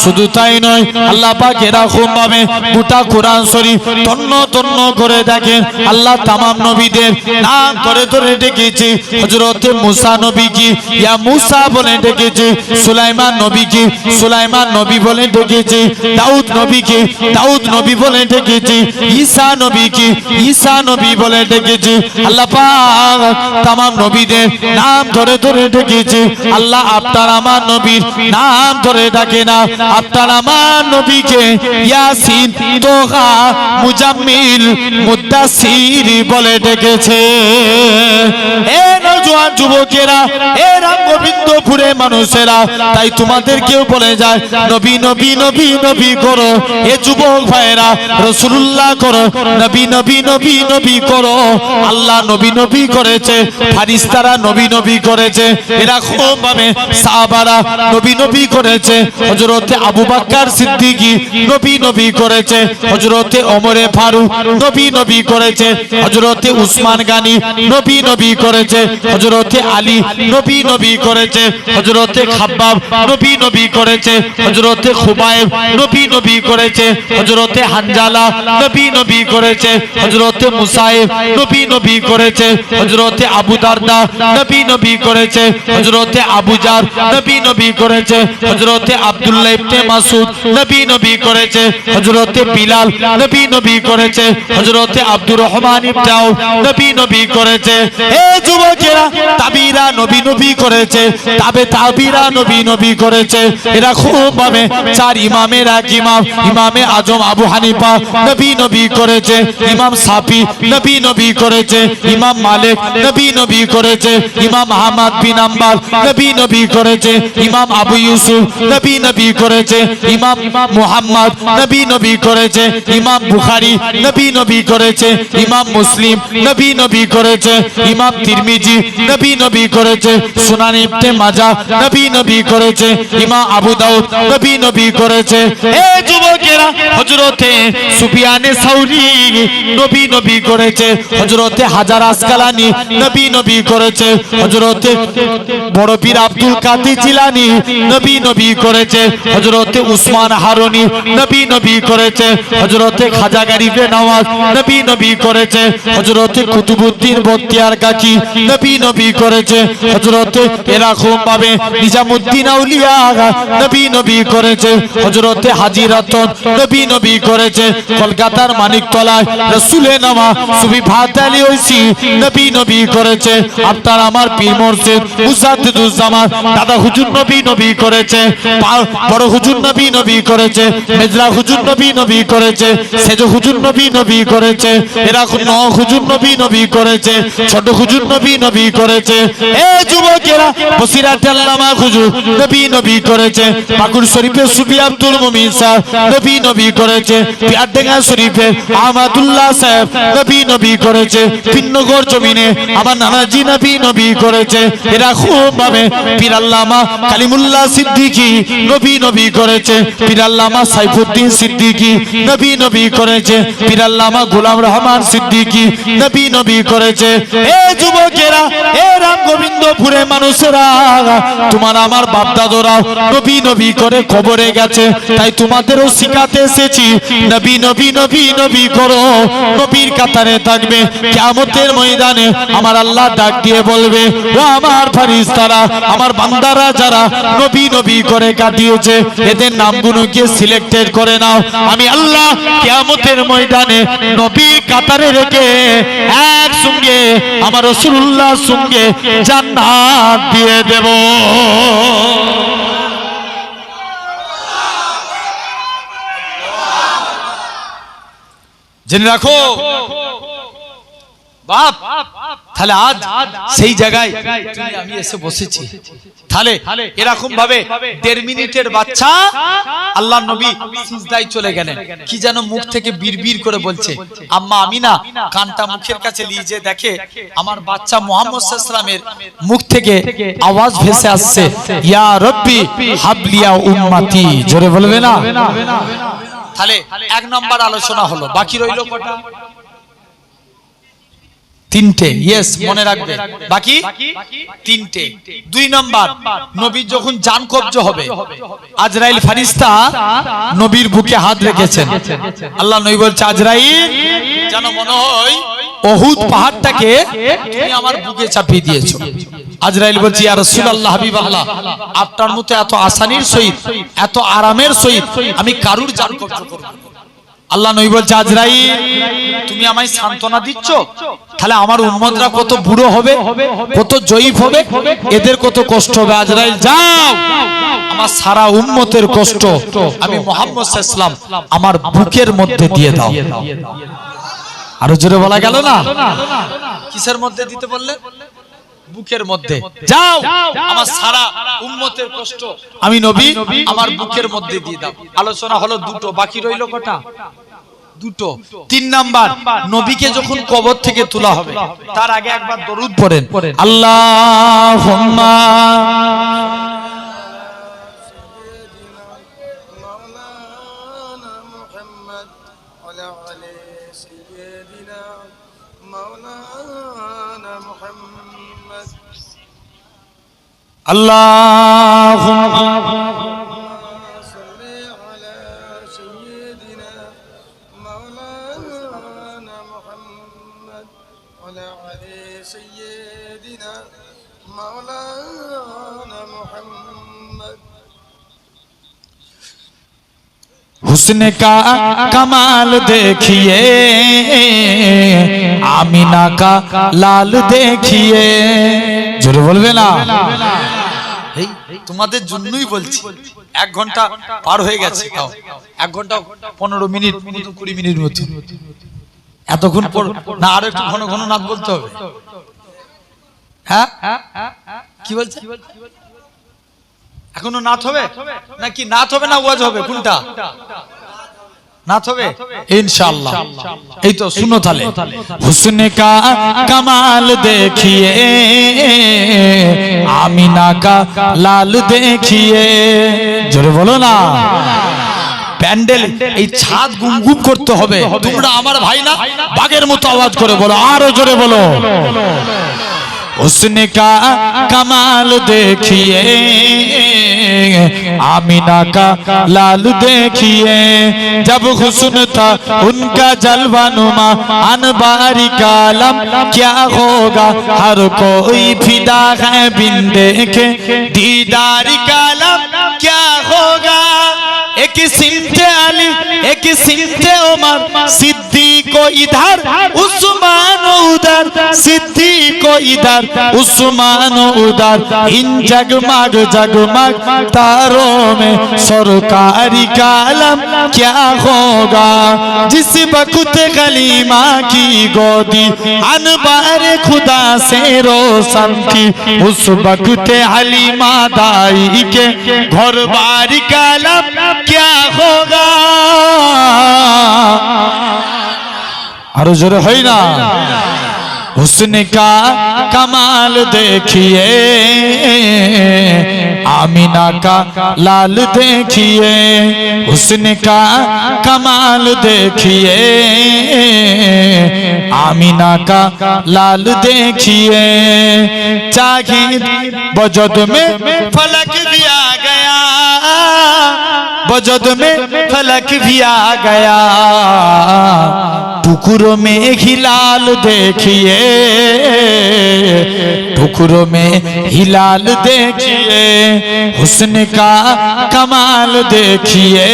শুধু তাই নয়, আল্লাহ পাক এরকম ভাবে গোটা কোরআন শরীফ তন্ন তন্ন করে দেখেন। আল্লাহ তামাম নবীদের নাম ধরে ধরে ডেকেছে। হযরত মুসা নবীকে ইয়া মুসা বলে ডেকেছে, সুলাইমান নবীকে সুলাইমান নবী বলে ডেকেছে, দাউদ নবীকে দাউদ নবী বলে ডেকেছে, ঈসা নবীকে ঈসা নবী বলে ডেকেছে। আল্লাহ পাক তামাম নবীদের নাম ধরে ধরে ডেকেছে। আল্লাহ আপনার আমার নবীর নাম ধরে ডাকে না। আপনার আমার নবীকে ইয়াসিন, তোহা, মুজাম্মিল, মুদ্দাসির বলে ডেকেছে। এ নওজোয়ান যুবকেরা, এ রাম গোবিন্দপুরে মানুষেরা, তাই তোমাদেরকেও বলে যায় নবী নবী নবী নবী করো। এ যুবক ভাইরা রাসূলুল্লাহ করো, নবী নবী নবী নবী করো। আল্লাহ নবী নবী করেছে, ফারিস্তারা নবী নবী করেছে, এরকম ভাবে সাহাবারা নবী নবী করেছে। হযরত আবু বকর সিদ্দিকী নবী নবী করেছে, হযরত ওমরে ফারুক নবী নবী করেছে, হযরত উসমান গানী নবী নবী করেছে, হযরত আলী নবী নবী করেছে, হযরত খাব্বাব নবী নবী করেছে, হযরত খুবাইব নবী নবী করেছে, হযরত হানজালা নবী নবী করেছে, হযরত মুসাইব নবী নবী করেছে, হযরত আবু দারদা নবী নবী করেছে, হযরত আবু জার নবী নবী করেছে, হযরত আব্দুল্লাহ ইবনে মাসউদ নবী নবী করেছে, হযরত বিলাল নবী নবী করেছে, হযরত আব্দুর রহমান ইবনে আউফ নবী নবী করেছে। এ যুবকেরা, তাবিরা নবী নবী করেছে, তাবিরা নবী নবী করেছে। এরা খুব ভাবে চার ইমামের এক ইমাম, ইমামে আজম আবু হানিফা নবী নবী করেছে, ইমাম শাফি নবী নবী করেছে, ইমাম মালিক নবী নবী করেছে, ইমাম আহমদ বিন হাম্বল নবী নবী করেছে, ইমাম আবু ইউসুফ নবী নবী করেছে, ইমাম মুহাম্মদ নবী নবী করেছে, ইমাম বুখারী নবী নবী করেছে, ইমাম মুসলিম নবী নবী করেছে, ইমাম তিরমিজি নবী নবী করেছে, সুনান ইবনে মাজাহ নবী নবী করেছে, ইমাম আবু দাউদ নবী নবী করেছে। এ যুবকেরা, হযরতে সুফিয়ানে সাউরি নবী নবী করেছে, হযরতে হাজার আসকালানি নবী নবী করেছে, হযরতে বড় পীর আব্দুল কাদের জিলানী নবী নবী করেছে, হযরতে উসমান হারুনি নবী নবী করেছে, হযরতে খাজা গরিবে নওয়াজ নবী নবী করেছে, হযরতে কুতুবউদ্দিন বখতিয়ার কাকি নবী নবী করেছে, হযরতে এরকম ভাবে নিজামউদ্দিন আউলিয়া নবী নবী করেছে, হযরতে হাজী রতন নবী নবী করেছে, কলকাতার মানিকতলায় রাসূলের নামা সুফি ফাতে আলী ঐসি নবী নবী করেছে, আপনার আমার পীর মুর্শিদ মুজাদ্দিদুজ্জামান দাদা হুজুর নবী নবী করেছে, বড় হুজুর নবী নবী করেছে, মেজলা হুজুর নবী নবী করেছে, সেজ হুজুর নবী নবী করেছে, এরকম ন হুজুর নবী নবী করেছে, ছোট হুজুর নবী নবী করেছে। এ যুবকেরা, বসিরাতে আল্লামা হুজুর নবী নবী করেছে, পাকুড় শরীফে সুফি আব্দুল মুমিন সাহেব নবী নবী করেছে, পিয়ারডাঙ্গা শরীফে আহমদুল্লাহ সাহেব নবী করেছে, পিন্নগর জমিনে আমার নানাজি নবী করেছে। এরা খুব ভাবে পীর আল্লামা কালিমুল্লাহ সিদ্দিকী নবী করেছে, পীর আল্লামা সাইফুদ্দিন সিদ্দিকী নবী করেছে, পীর আল্লামা গোলাম রহমান সিদ্দিকী নবী করেছে। এ যুবকেরা, এ রাম গোবিন্দপুরে মানুষেরা, তোমার আমার বাপ দাদুরাও নবী করে কবরে গেছে, তাই তোমাদেরও শিখাতে এসেছি নবী করো, নবীর কাতারে থাকবে। কিয়ামতের ময়দানে আমার আল্লাহ ডাক দিয়ে বলবে, ও আমার ফেরেশতারা, আমার বান্দারা যারা নবী করে কাটিয়েছে, এদের নামগুলোকে সিলেক্টেড করে নাও। আমি আল্লাহ কিয়ামতের ময়দানে নবীর কাতারে রেখে একসঙ্গে আমার রাসূলুল্লাহর সঙ্গে জান্নাত দিয়ে দেব। জেনে রাখো বাপ, তাহলে আজ সেই জায়গায় তুমি আমি এসে বসেছি। তাহলে এরকম ভাবে 1.5 মিনিটের বাচ্চা আল্লাহ নবী সিজদায় চলে গেলেন, কি যেন মুখ থেকে বিড়বিড় করে বলছে। আম্মা আমিনা কানটা মুখের কাছে নিয়ে যে দেখে আমার বাচ্চা মুহাম্মদ সাল্লাল্লাহু আলাইহি ওয়াসাল্লামের মুখ থেকে আওয়াজ ভেসে আসছে, ইয়া রব্বি হাবলিয়া উম্মতি। জোরে বলবে না? তাহলে 1 নম্বর আলোচনা হলো, বাকি রইল কটা? 3টে। ইয়েস, মনে রাখবে, বাকি 3টে। 2 নম্বর, নবীর যখন জান কবজ হবে, আজরাইল ফেরেশতা নবীর বুকে হাত রেখেছেন। আল্লাহ নবী বলছে, আজরাইল যেন মনে হয় উহুদ পাহাড়টাকে তুমি আমার বুকে চাপিয়ে দিয়েছো। আজরাইল বলছে, ইয়া রাসূলুল্লাহ, হাবিবাল্লাহ, আপনার মতো এত আসানির সহিত, এত আরামের সহিত আমি কারুর জান কবজ করব। আল্লাহ নবী বলছে, আজরাইল তুমি আমায় সান্ত্বনা দিচ্ছ, তাহলে আমার উম্মতরা কত বুড়ো হবে, কত জয়ীফ হবে, এদের কত কষ্ট হবে। আজরাইল যাও, আমার সারা উম্মতের কষ্ট আমি মুহাম্মদ সাল্লাল্লাহু আলাইহি ওয়াসাল্লাম আমার বুকের মধ্যে দিয়ে দাও। আরো জোরে বলা গেল না? কিসের মধ্যে দিতে বললেন? বুকের মধ্যে। যাও, আমার সারা উম্মতের কষ্ট আমি নবী আমার বুকের মধ্যে দিয়ে দাও। আলোচনা হলো 2টো, বাকি রইল কটা? 2টো। 3 নাম্বার, নবীকে যখন কবর থেকে তোলা হবে তার আগে একবার দরুদ পড়েন, আল্লাহুম্মা আল্লাহুম্মা সাল্লি আলা সাইয়্যিদিনা মাওলানা মুহাম্মদ ওয়া আলা সাইয়্যিদিনা মাওলানা মুহাম্মদ। हुस्न का कमाल देखिए, आमीना का लाल देखिए। জোরে বলবে না? এই তোমাদের জন্যই বলছি। 1 ঘন্টা পার হয়ে গেছে, তাও 1 ঘন্টা 15 মিনিট 20 মিনিট মতো। এতক্ষণ পর না আরো একটু ঘন ঘন নাচ বলতে হবে? হ্যাঁ, কি বলছে? এখনো নাচ হবে নাকি? নাচ হবে না ওয়াজ হবে? কোনটা? नाथ হবে इंशाअल्लाह। এই তো শুনো তাহলে, हुस्न का कमाल देखिए, आमीना का लाल देखिए। জোরে বলো না। প্যান্ডেল এই ছাদ গুমগুম করতে হবে। তোমরা আমার ভাই না, বাগের মতো আওয়াজ করে বলো, আরো জোরে বলো। हुस्न का कमाल देखिए, आमीना का लाल देखिए। जब हुस्न था उनका जलवा नुमा, अनबारी का आलम क्या होगा, हर कोई फिदा है बिन देखे, दीदारी का आलम क्या होगा। एक सिमते अली, एक सिमते उमर, सिद्दीक को इधर, उस्मान उधर, सिद्दीक को इधर उस्मान उधर इन जगमग जगमग तारों में सरकारी कालम क्या होगा जिस वक्त गलीमा की गोदी अनबार खुदा से रोशन की उस वक्त हलीमा दाई के घर बारी कालम क्या होगा और जोर है ना हुस्न का कमाल देखिए आमीना का लाल देखिए हुस्न का कमाल देखिए आमीना का लाल देखिए चाहे बजद में फलक भी आ गया बजद में फलक भी आ गया टुकड़ों में हिलाल देखिए टुकड़ों में हिलाल देखिए हुस्न का कमाल देखिए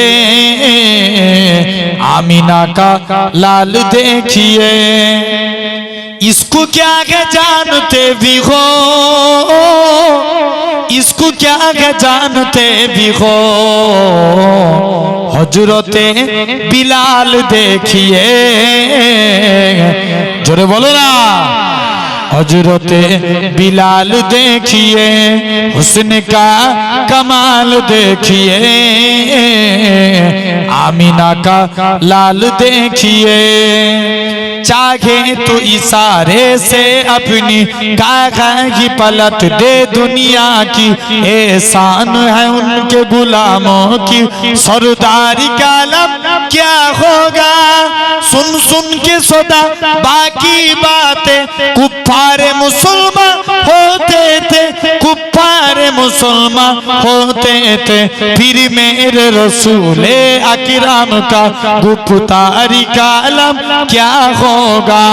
आमीना का लाल देखिए इसको क्या है जानते भी हो इसको क्या है जानते भी हो हजरते बिलाल देखिए जोरे बोलो ना हजरते बिलाल देखिए हुस्न का कमाल देखिए आमीना का लाल देखिए चाहे तो इशारे से अपनी कागज़ी पलट दे दुनिया की एहसान है उनके गुलामों की सरदारी का लब क्या होगा सुन सुन के सदा बाकी बातें कुफ्फार मुसलमान होते थे कुफ्फार मुसलमान होते थे फिर मेरे रसूले अकरम का गुफ्तारी का लब क्या होगा